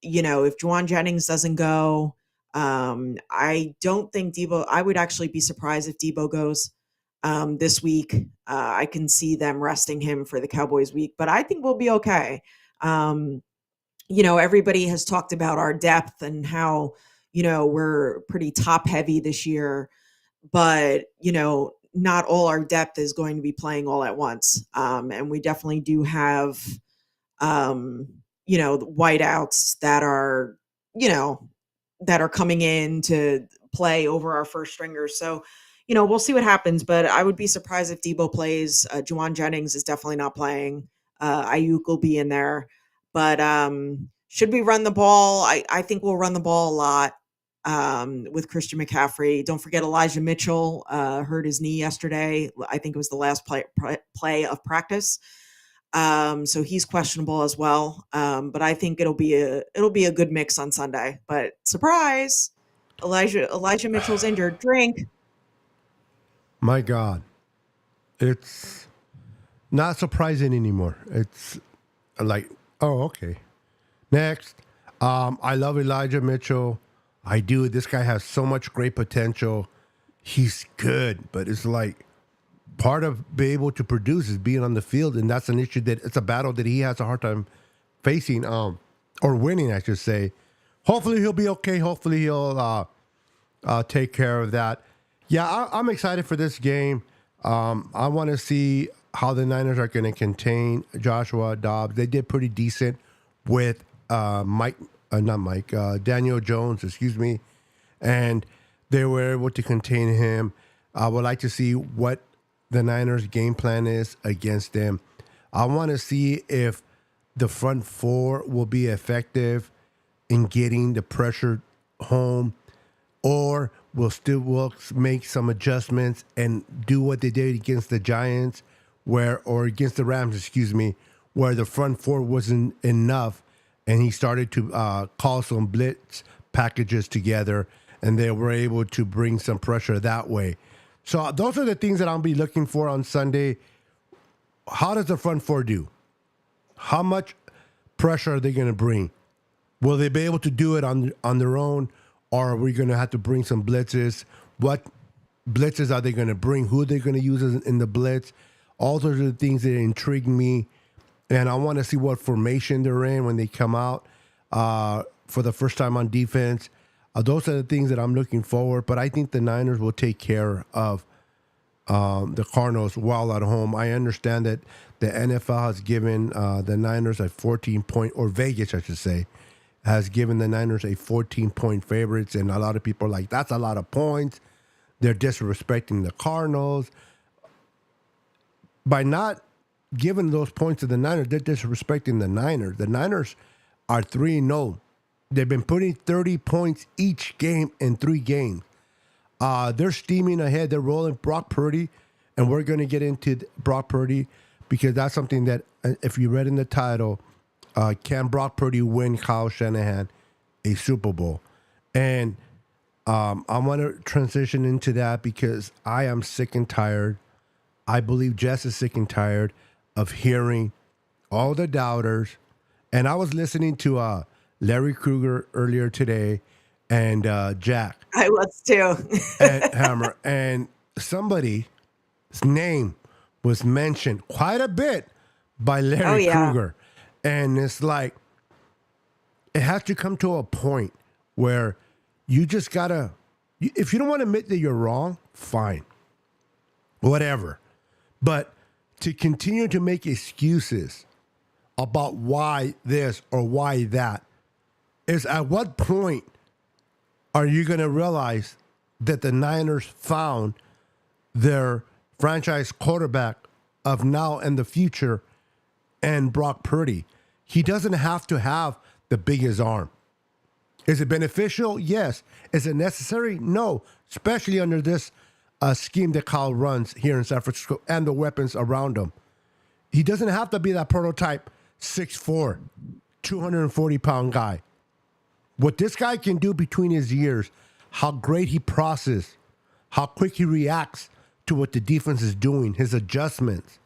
Speaker 2: if Juwan Jennings doesn't go, I don't think Debo, I would actually be surprised if Debo goes this week. I can see them resting him for the Cowboys week, but I think we'll be okay. Everybody has talked about our depth and how, we're pretty top heavy this year, but, not all our depth is going to be playing all at once. And we definitely do have, the whiteouts that are, that are coming in to play over our first stringers. So, we'll see what happens, but I would be surprised if Debo plays. Juwan Jennings is definitely not playing. Ayuk will be in there. But should we run the ball? I think we'll run the ball a lot with Christian McCaffrey. Don't forget Elijah Mitchell hurt his knee yesterday. I think it was the last play of practice. So he's questionable as well. But I think it'll be a good mix on Sunday. But surprise, Elijah Mitchell's injured. Drink.
Speaker 1: My God, it's not surprising anymore. It's like, oh, okay. Next, I love Elijah Mitchell. I do. This guy has so much great potential. He's good, but it's like part of being able to produce is being on the field, and that's an issue it's a battle that he has a hard time facing, or winning, I should say. Hopefully he'll be okay. Hopefully he'll take care of that. Yeah, I'm excited for this game. I want to see how the Niners are going to contain Joshua Dobbs. They did pretty decent with Daniel Jones, and they were able to contain him. I would like to see what the Niners' game plan is against them. I want to see if the front 4 will be effective in getting the pressure home, or we'll make some adjustments and do what they did against the Giants, or against the Rams, where the front 4 wasn't enough, and he started to call some blitz packages together, and they were able to bring some pressure that way. So those are the things that I'll be looking for on Sunday. how does the front four do? How much pressure are they going to bring? Will they be able to do it on their own, or are we going to have to bring some blitzes? What blitzes are they going to bring? Who are they going to use in the blitz? All those are the things that intrigue me, and I want to see what formation they're in when they come out for the first time on defense. Those are the things that I'm looking forward. But I think the Niners will take care of the Cardinals while at home. I understand that the NFL has given the Niners a 14-point, or Vegas, I should say, has given the Niners a 14-point favorites, and a lot of people are like, that's a lot of points. They're disrespecting the Cardinals. By not giving those points to the Niners, they're disrespecting the Niners. The Niners are 3-0. They've been putting 30 points each game in 3 games. They're steaming ahead. They're rolling Brock Purdy, and we're going to get into Brock Purdy because that's something that, if you read in the title, can Brock Purdy win Kyle Shanahan a Super Bowl? And I want to transition into that because I am sick and tired. I believe Jess is sick and tired of hearing all the doubters. And I was listening to Larry Krueger earlier today and Jack.
Speaker 2: I was too.
Speaker 1: And Hammer. And somebody's name was mentioned quite a bit by Larry Krueger. And it's like, it has to come to a point where you just got to, if you don't want to admit that you're wrong, fine. Whatever. But to continue to make excuses about why this or why that is, at what point are you going to realize that the Niners found their franchise quarterback of now and the future and Brock Purdy? He doesn't have to have the biggest arm. Is it beneficial? Yes. Is it necessary? No. Especially under this scheme that Kyle runs here in San Francisco and the weapons around him. He doesn't have to be that prototype 6'4", 240-pound guy. What this guy can do between his ears, how great he processes, how quick he reacts to what the defense is doing, his adjustments,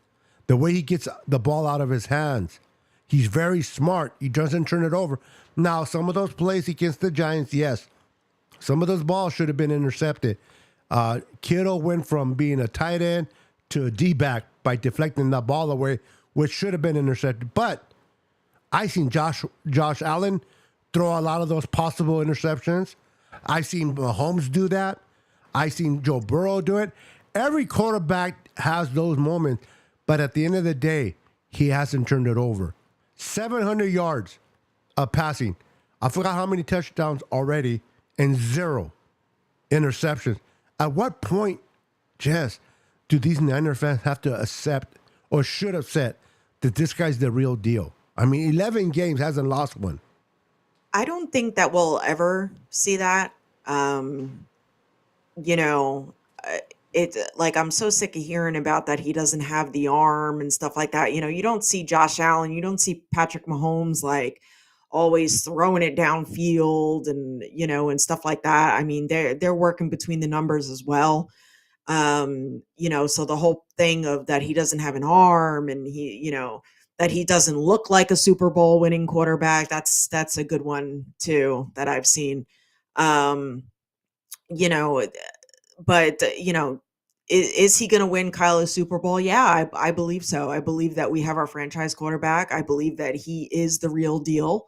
Speaker 1: the way he gets the ball out of his hands. He's very smart. He doesn't turn it over. Now, some of those plays against the Giants, yes. Some of those balls should have been intercepted. Kittle went from being a tight end to a D-back by deflecting that ball away, which should have been intercepted. But I seen Josh Allen throw a lot of those possible interceptions. I seen Mahomes do that. I seen Joe Burrow do it. Every quarterback has those moments, but at the end of the day, he hasn't turned it over. 700 yards of passing. I forgot how many touchdowns already and 0 interceptions. At what point, Jess, do these Niner fans have to accept or should accept that this guy's the real deal? I mean, 11 games, hasn't lost one.
Speaker 2: I don't think that we'll ever see that. You know, it like I'm so sick of hearing about that he doesn't have the arm and stuff like that. You know, you don't see Josh Allen, you don't see Patrick Mahomes like always throwing it downfield and and stuff like that. I mean, they're working between the numbers as well. So the whole thing of that he doesn't have an arm and that he doesn't look like a Super Bowl winning quarterback, that's a good one too that I've seen. Um, you know, but is he going to win Kyle a Super Bowl? Yeah, I believe so. I believe that we have our franchise quarterback. I believe that he is the real deal.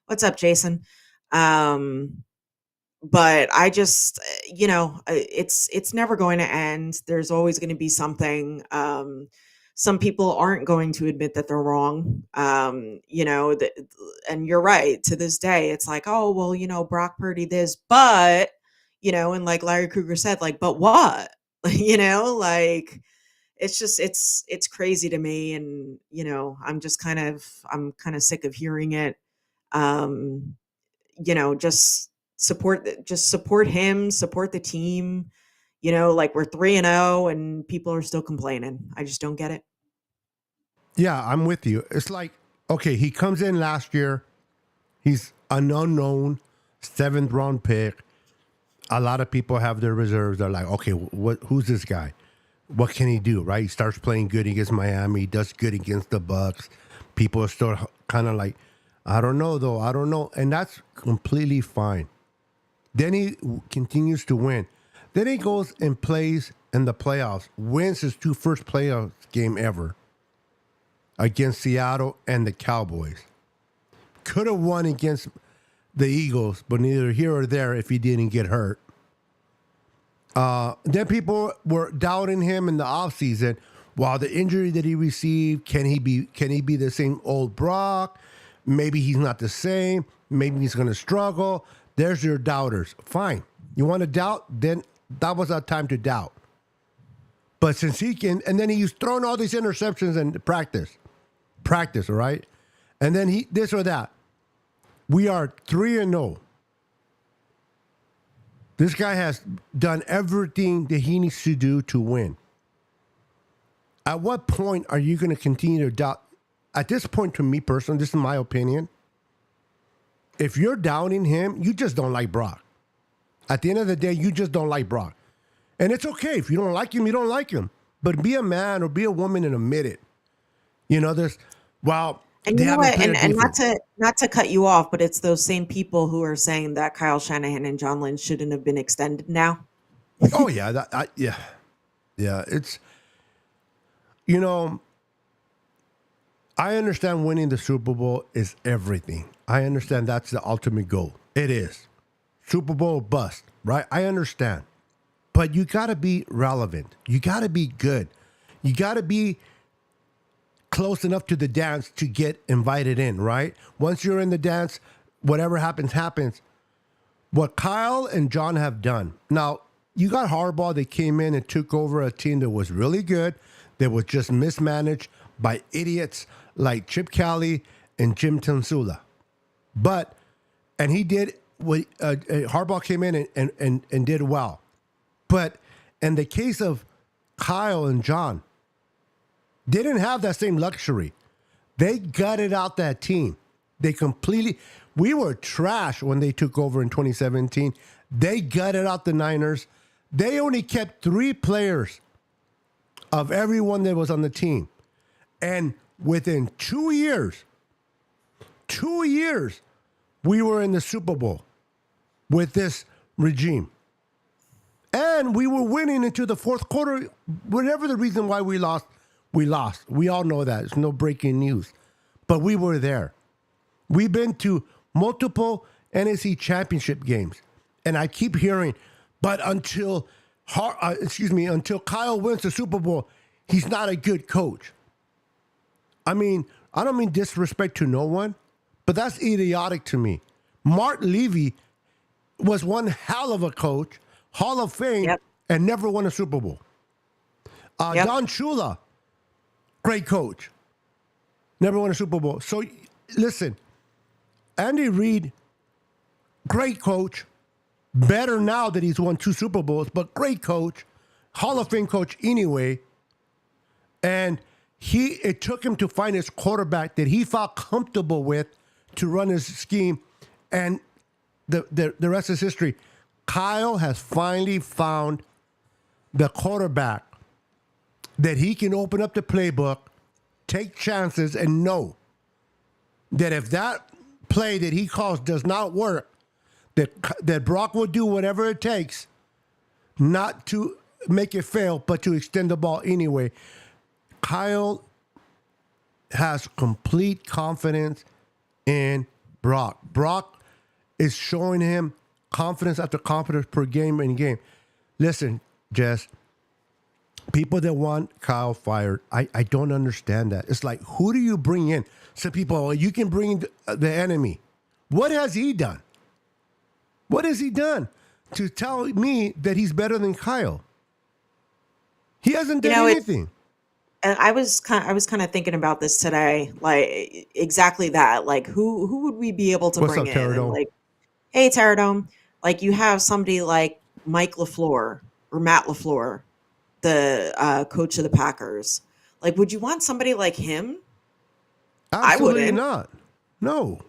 Speaker 2: What's up, Jason? But I just, it's never going to end. There's always going to be something. Some people aren't going to admit that they're wrong. And you're right. To this day, it's like, oh, well, Brock Purdy this, but, and like Larry Krueger said, like, but what? Like, it's just, it's crazy to me. And, I'm kind of sick of hearing it. Just support him, support the team. Like we're 3-0 and people are still complaining. I just don't get it.
Speaker 1: Yeah, I'm with you. It's like, okay, he comes in last year. He's an unknown 7th round pick. A lot of people have their reserves. They're like, okay, who's this guy? what can he do, right? He starts playing good against Miami. He does good against the Bucks. People are still kind of like, I don't know, though. I don't know. And that's completely fine. Then he continues to win. Then he goes and plays in the playoffs, wins his first playoff game ever against Seattle and the Cowboys. Could have won against the Eagles, but neither here or there if he didn't get hurt. Then people were doubting him in the offseason. While the injury that he received, can he be the same old Brock? Maybe he's not the same. Maybe he's going to struggle. There's your doubters. Fine. You want to doubt? Then that was our time to doubt. But since he can, and then he's thrown all these interceptions in practice, all right? And then he, this or that. We are 3-0. This guy has done everything that he needs to do to win. At what point are you going to continue to doubt? At this point, to me personally, this is my opinion. If you're doubting him, you just don't like Brock. At the end of the day, you just don't like Brock. And it's okay. If you don't like him, you don't like him. But be a man or be a woman and admit it. You know, there's, well,
Speaker 2: And you know what? And not to cut you off, but it's those same people who are saying that Kyle Shanahan and John Lynch shouldn't have been extended now.
Speaker 1: Oh, yeah. Yeah. It's, you know, I understand winning the Super Bowl is everything. I understand that's the ultimate goal. It is. Super Bowl bust, right? I understand. But you got to be relevant. You got to be good. You got to be close enough to the dance to get invited in, right? Once you're in the dance, whatever happens, happens. What Kyle and John have done. Now, you got Harbaugh that came in and took over a team that was really good, that was just mismanaged by idiots like Chip Kelly and Jim Tansula. And he did what Harbaugh came in and did well. But in the case of Kyle and John, they didn't have that same luxury. They gutted out that team. We were trash when they took over in 2017. They gutted out the Niners. They only kept 3 players of everyone that was on the team. And within 2 years, we were in the Super Bowl with this regime. And we were winning into the fourth quarter. Whatever the reason why we lost, we lost. We all know that. It's no breaking news. But we were there. We've been to multiple NFC championship games. And I keep hearing, but until Kyle wins the Super Bowl, he's not a good coach. I mean, I don't mean disrespect to no one, but that's idiotic to me. Mark Levy was one hell of a coach, Hall of Fame, and never won a Super Bowl. Don Shula, great coach, never won a Super Bowl. So listen, Andy Reid, great coach, better now that he's won 2 Super Bowls, but great coach, Hall of Fame coach anyway. And it took him to find his quarterback that he felt comfortable with to run his scheme, and the rest is history. Kyle has finally found the quarterback that he can open up the playbook, take chances, and know that if that play that he calls does not work, that Brock will do whatever it takes not to make it fail, but to extend the ball anyway. Kyle has complete confidence in Brock. Brock is showing him confidence after confidence per game in game. Listen, Jess, people that want Kyle fired, I don't understand that. It's like, who do you bring in? Some people, well, you can bring the enemy. What has he done? What has he done to tell me that he's better than Kyle? He hasn't done anything.
Speaker 2: And I was kind of thinking about this today, like exactly that. Like who would we be able to bring in? And like, hey, Terradome, like you have somebody like Mike LaFleur or Matt LaFleur, the coach of the Packers. Like, would you want somebody like him?
Speaker 1: Absolutely not. No,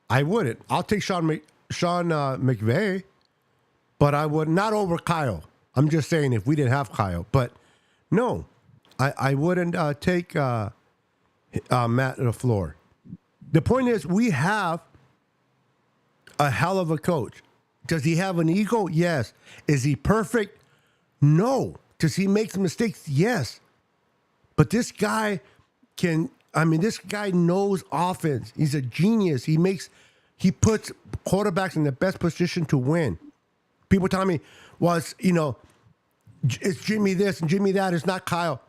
Speaker 1: I wouldn't. I'll take Sean McVay. but I would not over Kyle. I'm just saying if we didn't have Kyle. But no, I wouldn't take Matt LaFleur. The point is, we have a hell of a coach. Does he have an ego? Yes. Is he perfect? No. Does he make mistakes? Yes. But this guy this guy knows offense. He's a genius. He puts quarterbacks in the best position to win. People tell me, well, it's Jimmy this and Jimmy that. It's not Kyle.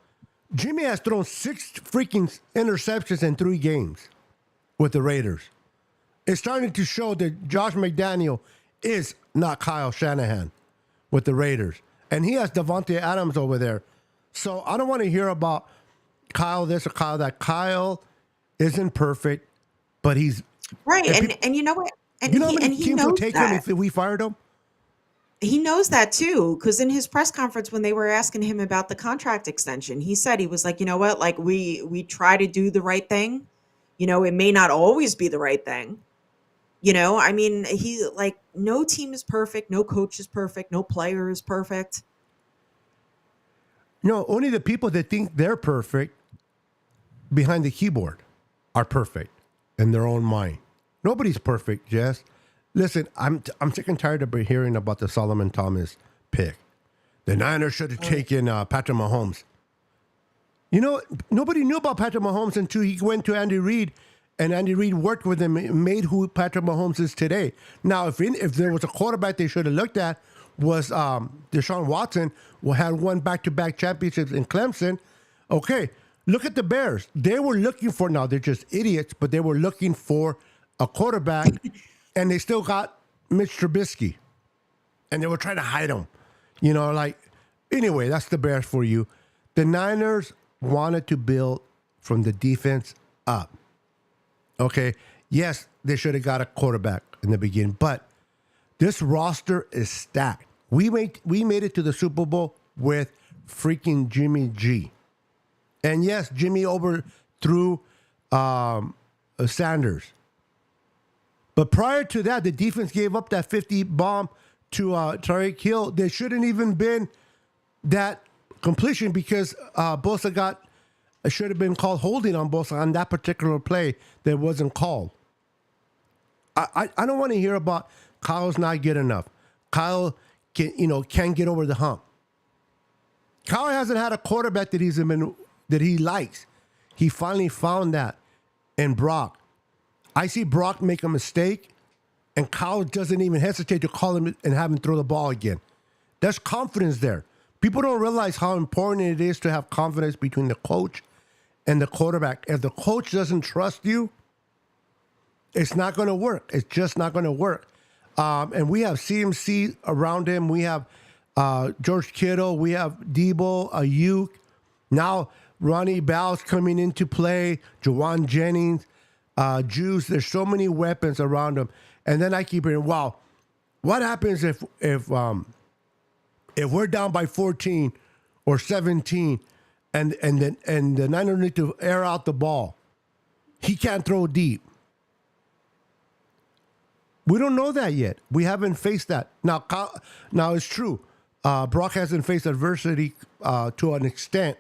Speaker 1: Jimmy has thrown 6 freaking interceptions in 3 games with the Raiders. It's starting to show that Josh McDaniel is not Kyle Shanahan with the Raiders. And he has Devontae Adams over there. So I don't want to hear about Kyle this or Kyle that. Kyle isn't perfect, but he's...
Speaker 2: Right, and you know what? And
Speaker 1: you know how many
Speaker 2: he
Speaker 1: teams
Speaker 2: knows
Speaker 1: would take
Speaker 2: that.
Speaker 1: him if we fired him?
Speaker 2: He knows that too, because in his press conference when they were asking him about the contract extension, he said, he was like, you know what, like we try to do the right thing. It may not always be the right thing. I mean, he like no team is perfect, no coach is perfect, no player is perfect.
Speaker 1: Only the people that think they're perfect behind the keyboard are perfect in their own mind. Nobody's perfect, Jess. Listen, I'm sick and tired of hearing about the Solomon Thomas pick. The Niners should have taken Patrick Mahomes. Nobody knew about Patrick Mahomes until he went to Andy Reid, and Andy Reid worked with him and made who Patrick Mahomes is today. Now, if there was a quarterback they should have looked at was Deshaun Watson, who had won back-to-back championships in Clemson. Okay, look at the Bears. They were looking for, now they're just idiots, but they were looking for a quarterback, and they still got Mitch Trubisky. And they were trying to hide him. Anyway, that's the Bears for you. The Niners wanted to build from the defense up. Okay, yes, they should have got a quarterback in the beginning, but this roster is stacked. We made it to the Super Bowl with freaking Jimmy G. And yes, Jimmy overthrew Sanders. But prior to that, the defense gave up that 50 bomb to Tyreek Hill. There shouldn't even been that completion because Bosa should have been called holding on Bosa on that particular play that wasn't called. I don't want to hear about Kyle's not good enough. Kyle can't get over the hump. Kyle hasn't had a quarterback that he likes. He finally found that in Brock. I see Brock make a mistake, and Kyle doesn't even hesitate to call him and have him throw the ball again. There's confidence there. People don't realize how important it is to have confidence between the coach and the quarterback. If the coach doesn't trust you, it's not going to work. It's just not going to work. And we have CMC around him. We have George Kittle. We have Debo, Ayuk. Now Ronnie Bell's coming into play. Jawan Jennings, Juice. There's so many weapons around him. And then I keep hearing, wow, what happens if we're down by 14 or 17 and the Niners need to air out the ball? He can't throw deep. We don't know that yet. We haven't faced that. Now it's true. Brock hasn't faced adversity to an extent.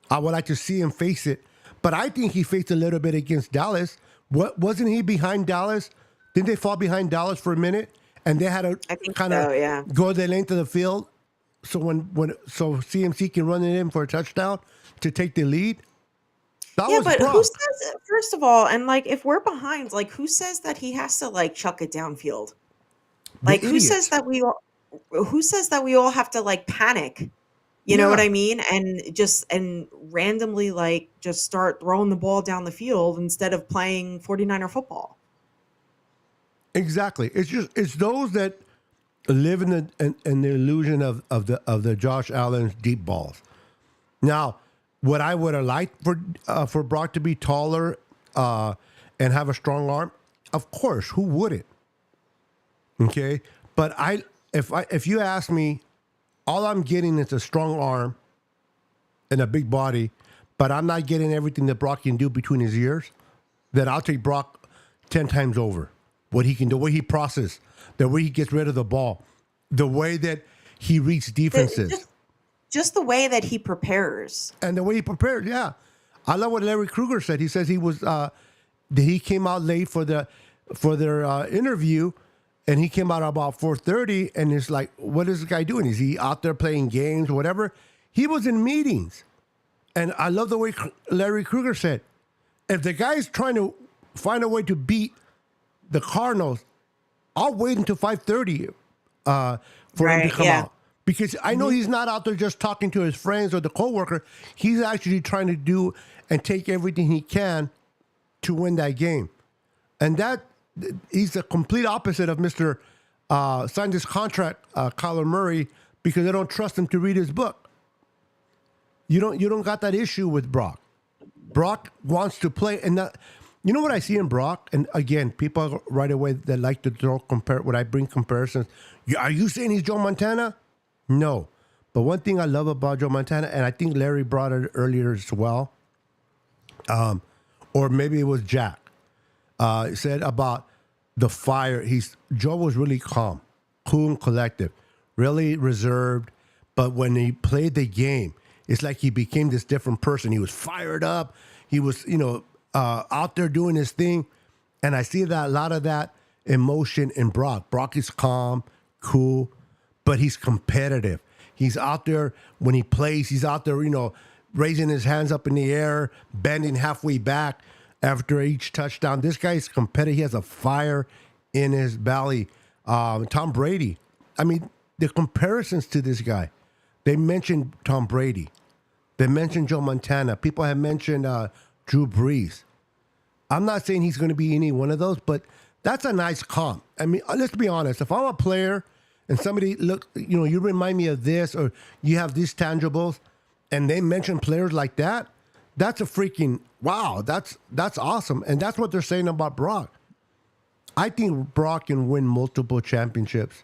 Speaker 1: I would like to see him face it. But I think he faced a little bit against Dallas. Wasn't he behind Dallas? Didn't they fall behind Dallas for a minute? And they had to kind of go the length of the field so so CMC can run it in for a touchdown to take the lead?
Speaker 2: But Brock. Who says, first of all, and like if we're behind, like who says that he has to like chuck it downfield? Like who says that we all have to like panic? You know what I mean? And randomly like just start throwing the ball down the field instead of playing 49er football.
Speaker 1: Exactly. It's those that live in the illusion of the Josh Allen's deep balls. Now, what I would have liked for Brock to be taller and have a strong arm, of course, who wouldn't? Okay, but if you ask me, all I'm getting is a strong arm and a big body, but I'm not getting everything that Brock can do between his ears. Then I'll take Brock 10 times over. What he can do, what he processes, the way he gets rid of the ball. The way that he reads
Speaker 2: The,
Speaker 1: defenses
Speaker 2: just the way that he prepares.
Speaker 1: and the way he prepared. Yeah, I love what Larry Kruger said. He says he came out late for their interview, and he came out about 4:30, and it's like, what is this guy doing? Is he out there playing games, whatever? He was in meetings, and I love the way Larry Kruger said, if the guy's trying to find a way to beat the Cardinals, I'll wait until 5:30 for him to come out. Because I know he's not out there just talking to his friends or the coworker. He's actually trying to do and take everything he can to win that game. And that he's the complete opposite of Mr. Signed this contract, Kyler Murray, because they don't trust him to read his book. You don't got that issue with Brock. Brock wants to play, and that, you know what I see in Brock. And again, people right away that like to when I bring comparisons. Are you saying he's Joe Montana? No. But one thing I love about Joe Montana, and I think Larry brought it earlier as well, or maybe it was Jack, said about the fire. Joe was really calm, cool and collective, really reserved. But when he played the game, it's like he became this different person. He was fired up. He was, out there doing his thing. And I see that a lot of that emotion in Brock. Brock is calm, cool, but he's competitive. He's out there when he plays. He's out there, raising his hands up in the air, bending halfway back after each touchdown. This guy is competitive. He has a fire in his belly. Tom Brady. I mean, the comparisons to this guy. They mentioned Tom Brady. They mentioned Joe Montana. People have mentioned Drew Brees. I'm not saying he's going to be any one of those, but that's a nice comp. I mean, let's be honest. If I'm a player and somebody you remind me of this, or you have these tangibles, and they mention players like that, that's a freaking wow. That's awesome. And that's what they're saying about Brock. I think Brock can win multiple championships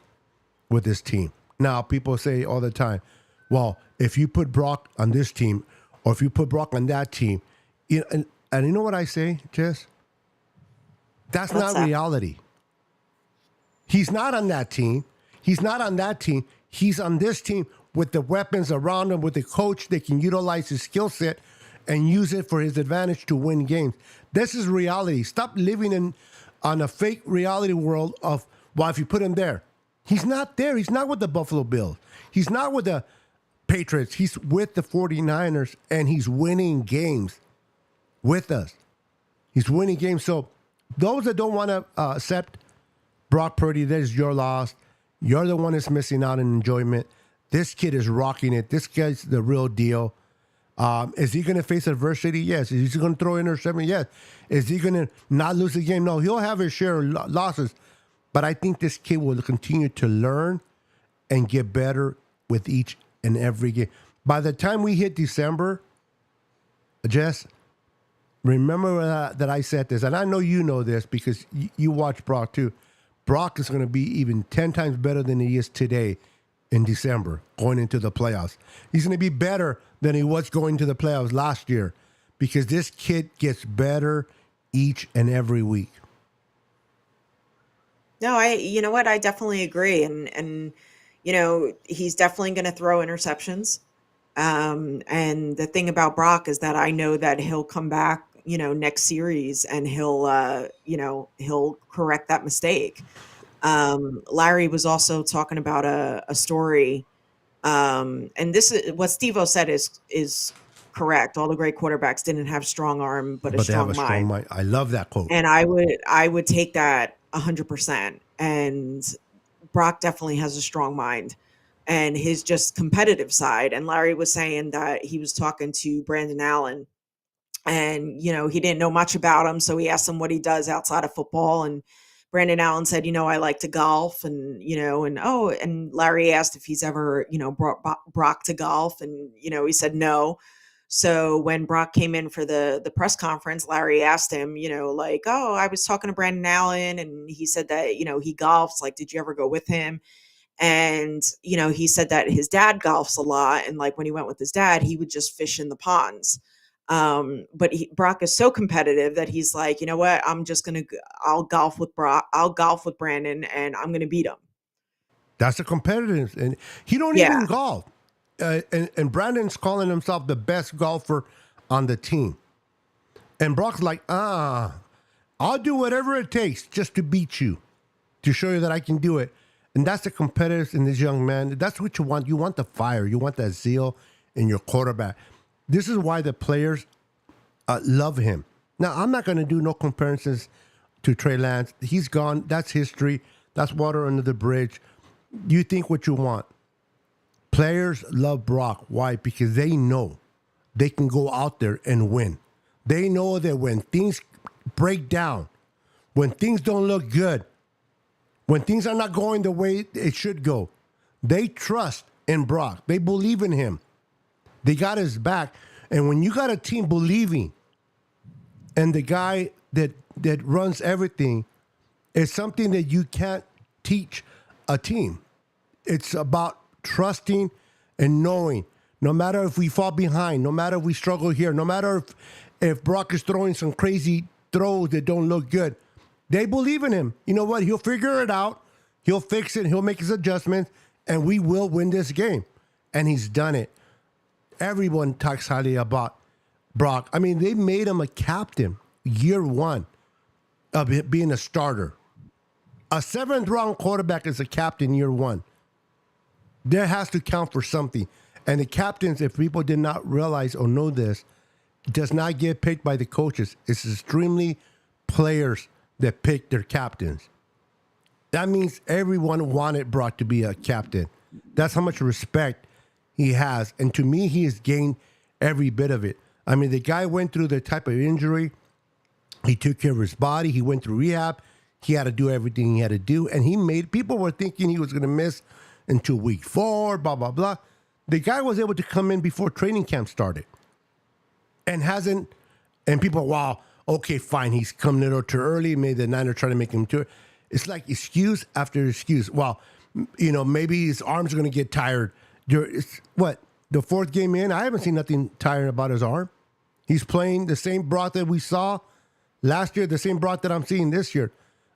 Speaker 1: with this team. Now, people say all the time, well, if you put Brock on this team, or if you put Brock on that team, and you know what I say, Jess? That's not reality. He's not on that team. He's not on that team. He's on this team with the weapons around him, with the coach that can utilize his skill set and use it for his advantage to win games. This is reality. Stop living on a fake reality world of, well, if you put him there. He's not there. He's not with the Buffalo Bills. He's not with the Patriots. He's with the 49ers, and he's winning games with us. He's winning games. So those that don't want to accept Brock Purdy, that is your loss. You're the one that's missing out on enjoyment. This kid is rocking it. This guy's the real deal. Is he going to face adversity? Yes. Is he going to throw interception? Yes. Is he going to not lose the game? No. He'll have his share of losses. But I think this kid will continue to learn and get better with each and every game. By the time we hit December, Jess, remember that I said this, and I know you know this because you watch Brock too. Brock is going to be even 10 times better than he is today in December going into the playoffs. He's going to be better than he was going to the playoffs last year because this kid gets better each and every week.
Speaker 2: No, you know what? I definitely agree. And he's definitely going to throw interceptions. And the thing about Brock is that I know that he'll come back, next series, and he'll correct that mistake. Larry was also talking about a story. And this is what Steve-O said is correct. All the great quarterbacks didn't have strong arm, but a strong mind.
Speaker 1: I love that quote.
Speaker 2: And I would take that 100%. And Brock definitely has a strong mind and his just competitive side. And Larry was saying that he was talking to Brandon Allen, and, he didn't know much about him. So he asked him what he does outside of football. And Brandon Allen said, I like to golf, and, and Larry asked if he's ever, brought Brock to golf. And, he said no. So when Brock came in for the press conference, Larry asked him, I was talking to Brandon Allen, and he said that, he golfs. Like, did you ever go with him? And, he said that his dad golfs a lot. And like when he went with his dad, he would just fish in the ponds. But Brock is so competitive that he's like, you know what? I'll golf with Brock. I'll golf with Brandon, and I'm going to beat him.
Speaker 1: That's the competitiveness. And he don't
Speaker 2: Yeah.
Speaker 1: even golf. And Brandon's calling himself the best golfer on the team. And Brock's like, I'll do whatever it takes just to beat you, to show you that I can do it. And that's the competitiveness in this young man. That's what you want. You want the fire. You want that zeal in your quarterback. This is why the players love him. Now, I'm not going to do no comparisons to Trey Lance. He's gone. That's history. That's water under the bridge. You think what you want. Players love Brock. Why? Because they know they can go out there and win. They know that when things break down, when things don't look good, when things are not going the way it should go, they trust in Brock. They believe in him. They got his back. And when you got a team believing, and the guy that runs everything is something that you can't teach a team. It's about trusting and knowing, no matter if we fall behind, no matter if we struggle here, no matter if Brock is throwing some crazy throws that don't look good, they believe in him. You know what? He'll figure it out. He'll fix it. He'll make his adjustments, and we will win this game. And he's done it. Everyone talks highly about Brock. I mean, they made him a captain year one of it being a starter. A 7th-round quarterback is a captain year one. There has to count for something. And the captains, if people did not realize or know this, does not get picked by the coaches. It's extremely players that pick their captains. That means everyone wanted Brock to be a captain. That's how much respect he has. And to me, he has gained every bit of it. I mean, the guy went through the type of injury. He took care of his body. He went through rehab. He had to do everything he had to do. And people were thinking he was going to miss until week 4, blah, blah, blah. The guy was able to come in before training camp started. And people, wow, okay, fine. He's come a little too early. Maybe the Niners trying to make him too. It's like excuse after excuse. Well, maybe his arms are going to get tired. The 4th game in? I haven't seen nothing tired about his arm. He's playing the same Brock that we saw last year, the same Brock that I'm seeing this year.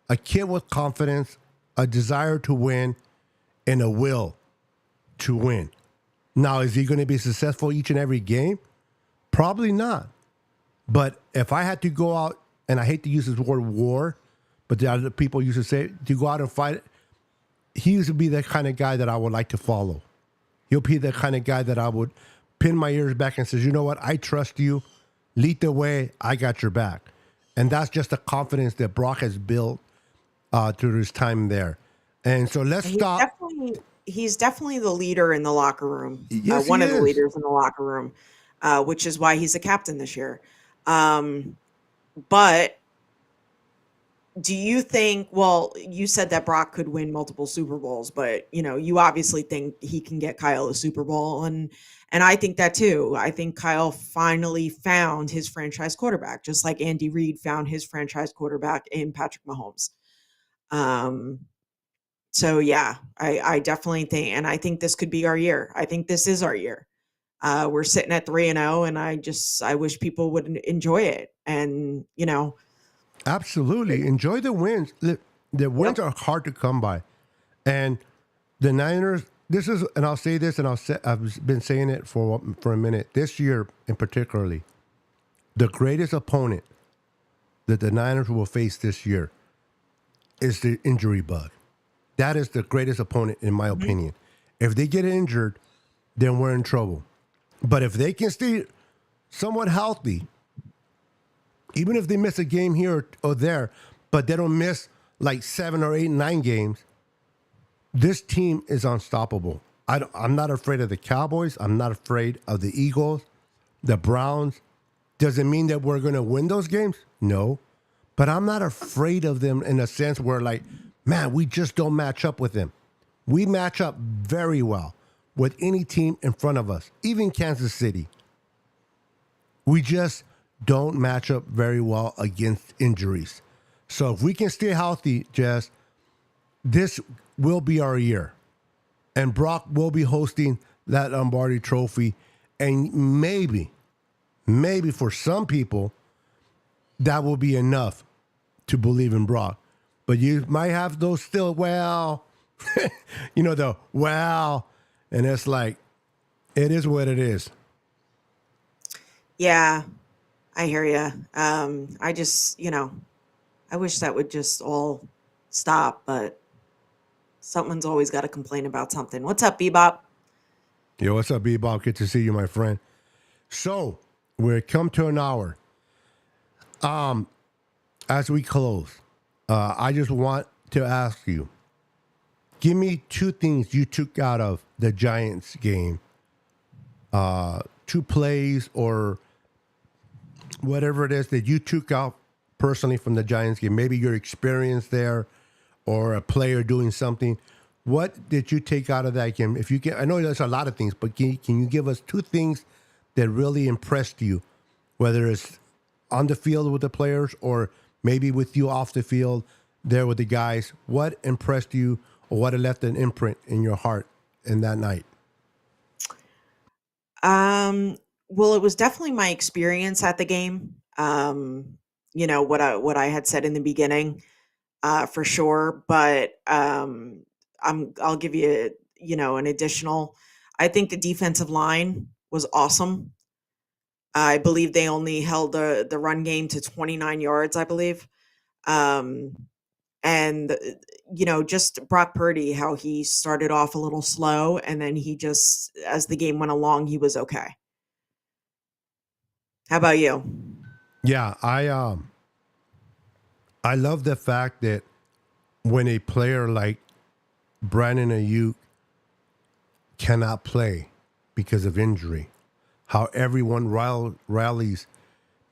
Speaker 1: A kid with confidence, a desire to win, and a will to win. Now, is he going to be successful each and every game? Probably not. But if I had to go out, and I hate to use this word war, but the other people used to say, to go out and fight, he used to be the kind of guy that I would like to follow. He'll be the kind of guy that I would pin my ears back and says, you know what, I trust you. Lead the way. I got your back. And that's just the confidence that Brock has built through his time there. And so
Speaker 2: He's definitely the leader in the locker room.
Speaker 1: Yes,
Speaker 2: one of the leaders in the locker room, which is why he's a captain this year. But do you think, you said that Brock could win multiple Super Bowls, but you obviously think he can get Kyle a Super Bowl. And I think that too. I think Kyle finally found his franchise quarterback, just like Andy Reid found his franchise quarterback in Patrick Mahomes. So yeah, I definitely think, and I think this could be our year. I think this is our year. We're sitting at 3-0, and I wish people would enjoy it. And
Speaker 1: absolutely enjoy the wins. The wins are hard to come by, and the Niners. And I'll say this, and I've been saying it for a minute. This year, in particularly, the greatest opponent that the Niners will face this year is the injury bug. That is the greatest opponent, in my opinion. If they get injured, then we're in trouble. But if they can stay somewhat healthy, even if they miss a game here or there, but they don't miss like 7 or 8, 9 games, this team is unstoppable. I'm not afraid of the Cowboys. I'm not afraid of the Eagles, the Browns. Does it mean that we're going to win those games? No. But I'm not afraid of them in a sense where, like, man, we just don't match up with them. We match up very well with any team in front of us, even Kansas City. We just don't match up very well against injuries. So if we can stay healthy, Jess, this will be our year. And Brock will be hosting that Lombardi Trophy. And maybe for some people, that will be enough to believe in Brock. But you might have those still, The well, and it's like, it is what it is.
Speaker 2: Yeah, I hear you. I just, I wish that would just all stop, but someone's always got to complain about something. What's up, Bebop?
Speaker 1: Yo, what's up, Bebop? Good to see you, my friend. So, we're come to an hour. As we close, I just want to ask you, give me two things you took out of the Giants game. Two plays or whatever it is that you took out personally from the Giants game. Maybe your experience there or a player doing something. What did you take out of that game? If you can, I know there's a lot of things, but can you give us two things that really impressed you, whether it's on the field with the players or maybe with you off the field there with the guys? What impressed you or what left an imprint in your heart in that night?
Speaker 2: Well, it was definitely my experience at the game. What I had said in the beginning, for sure. But I'll give you, an additional. I think the defensive line was awesome. I believe they only held the run game to 29 yards, I believe. Um, and just Brock Purdy, how he started off a little slow, and then he just, as the game went along, he was okay. How about you?
Speaker 1: Yeah, I love the fact that when a player like Brandon Ayuk cannot play because of injury, how everyone rallies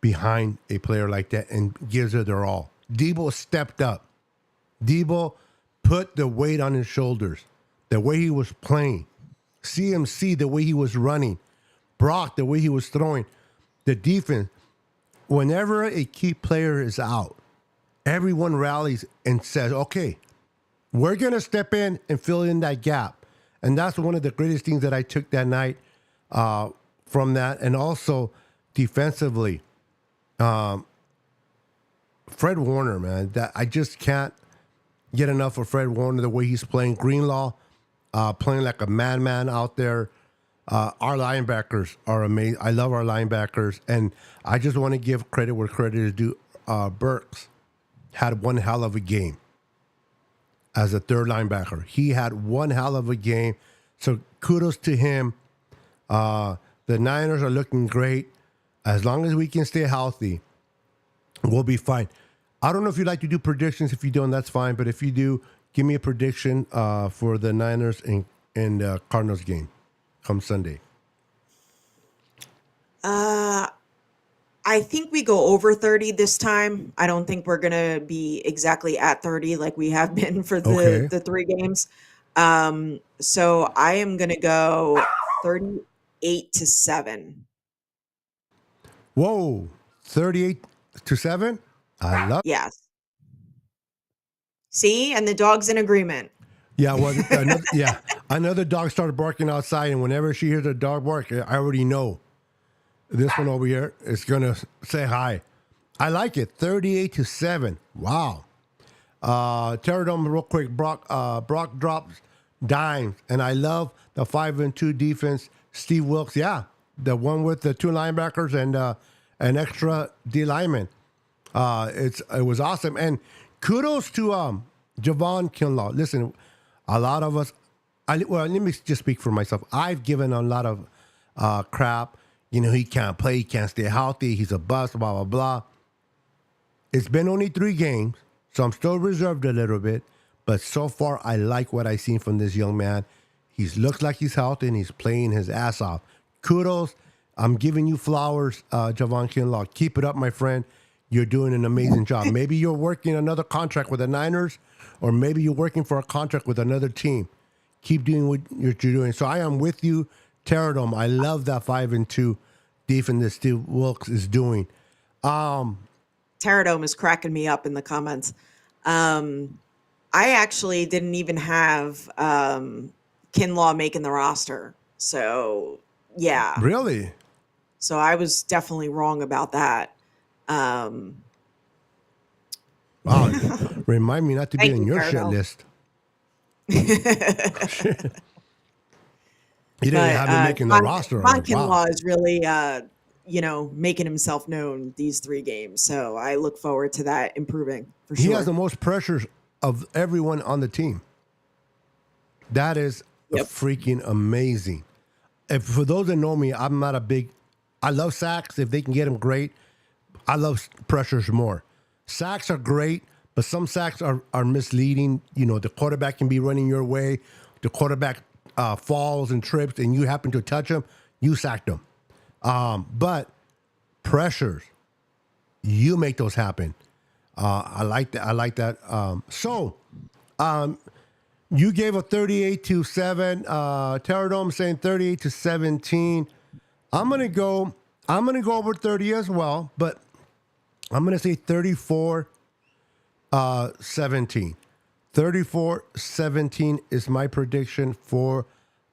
Speaker 1: behind a player like that and gives it their all. Debo stepped up. Debo put the weight on his shoulders. The way he was playing. CMC, the way he was running. Brock, the way he was throwing. The defense. Whenever a key player is out, everyone rallies and says, okay, we're going to step in and fill in that gap. And that's one of the greatest things that I took that night from that. And also defensively, Fred Warner, man, that I just can't get enough of Fred Warner, the way he's playing. Greenlaw playing like a madman out there. Our linebackers are amazing. I love our linebackers. And I just want to give credit where credit is due. Burks had one hell of a game as a third linebacker. He had one hell of a game. So kudos to him. The Niners are looking great. As long as we can stay healthy, we'll be fine. I don't know if you'd like to do predictions. If you don't, that's fine. But if you do, give me a prediction for the Niners and Cardinals game come Sunday.
Speaker 2: I think we go over 30 this time. I don't think we're going to be exactly at 30 like we have been for the three games. So I am going to go 38-7.
Speaker 1: Whoa, 38-7? I love.
Speaker 2: Yes. See, and the dog's in agreement.
Speaker 1: Yeah, well, another dog started barking outside, and whenever she hears a dog bark, I already know this one over here is gonna say hi. I like it, 38-7. Wow. Terradome, real quick. Brock drops dimes, and I love the 5-2 defense. Steve Wilkes, yeah, the one with the two linebackers and an extra D lineman. It was awesome, and kudos to Javon Kinlaw. Listen, a lot of us. Let me just speak for myself. I've given a lot of crap. He can't play, he can't stay healthy, he's a bust, blah blah blah. It's been only 3 games, so I'm still reserved a little bit. But so far, I like what I've seen from this young man. He looks like he's healthy and he's playing his ass off. Kudos. I'm giving you flowers, Javon Kinlaw. Keep it up, my friend. You're doing an amazing job. Maybe you're working another contract with the Niners, or maybe you're working for a contract with another team. Keep doing what you're doing. So I am with you, Terradome. I love that 5-2 defense that Steve Wilkes is doing.
Speaker 2: Terradome is cracking me up in the comments. I actually didn't even have Kinlaw making the roster. So, yeah.
Speaker 1: Really?
Speaker 2: So I was definitely wrong about that.
Speaker 1: Wow. Remind me not to be
Speaker 2: Thank
Speaker 1: in
Speaker 2: you,
Speaker 1: your shit
Speaker 2: Terradome.
Speaker 1: list. He didn't have him making the roster.
Speaker 2: Ron Kinlaw is really, making himself known these 3 games. So I look forward to that improving for sure.
Speaker 1: He has the most pressures of everyone on the team. That is freaking amazing. If for those that know me, I'm not a big. I love sacks if they can get them, great. I love pressures more. Sacks are great, but some sacks are misleading. The quarterback can be running your way. The quarterback falls and trips, and you happen to touch him. You sacked him. But pressures, you make those happen. I like that. You gave a 38-7. Terradome saying 38-17. I'm gonna go over 30 as well, but I'm gonna say 34-17. 34-17 is my prediction for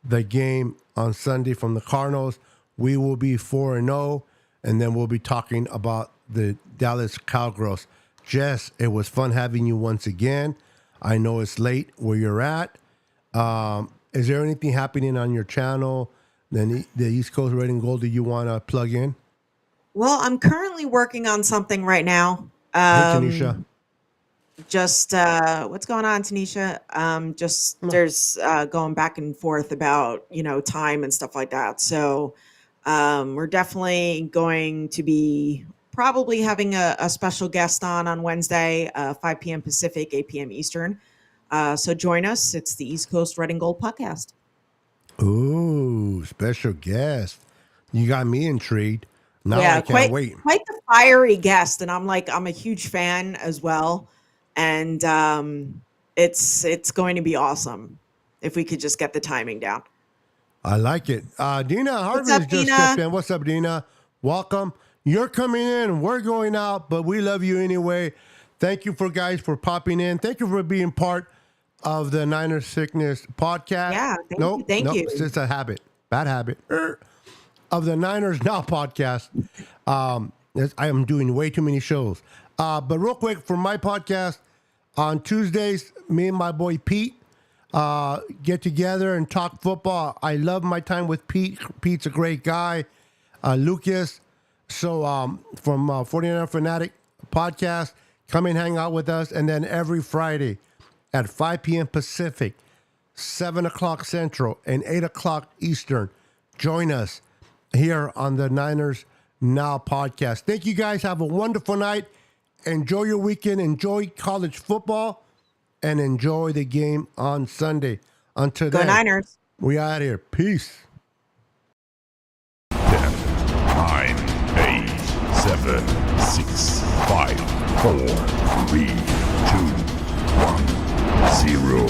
Speaker 1: the game on Sunday from the Cardinals. We will be 4-0, and then we'll be talking about the Dallas Cowgirls. Jess, it was fun having you once again. I know it's late where you're at. Is there anything happening on your channel, the East Coast Red and Gold, that you want to plug in?
Speaker 2: Well, I'm currently working on something right now.
Speaker 1: Hey, Tanisha.
Speaker 2: Just what's going on, Tanisha? There's going back and forth about time and stuff like that. So we're definitely going to be probably having a special guest on Wednesday, 5 p.m. Pacific, 8 p.m. Eastern. So join us. It's the East Coast Red and Gold podcast.
Speaker 1: Ooh, special guest. You got me intrigued. Now I can't wait.
Speaker 2: Quite the fiery guest, and I'm a huge fan as well. And it's going to be awesome if we could just get the timing down.
Speaker 1: I like it. Dina Harvey has just stepped in. What's up, Dina? Welcome. You're coming in. We're going out, but we love you anyway. Thank you for popping in. Thank you for being part of the Niners Sickness podcast.
Speaker 2: Yeah, thank you.
Speaker 1: It's a habit. Bad habit. Of the Niners Now podcast. I am doing way too many shows. But real quick, for my podcast, on Tuesdays, me and my boy Pete get together and talk football. I love my time with Pete. Pete's a great guy. Lucas, from 49er Fanatic podcast, come and hang out with us. And then every Friday at 5 p.m. Pacific, 7 o'clock Central, and 8 o'clock Eastern, join us here on the Niners Now podcast. Thank you guys. Have a wonderful night. Enjoy your weekend. Enjoy college football. And enjoy the game on Sunday. Until then,
Speaker 2: go Niners.
Speaker 1: We out here. Peace.
Speaker 3: 10, 9, 8, 7, 6, 5, 4, 3, 2, 1, 0.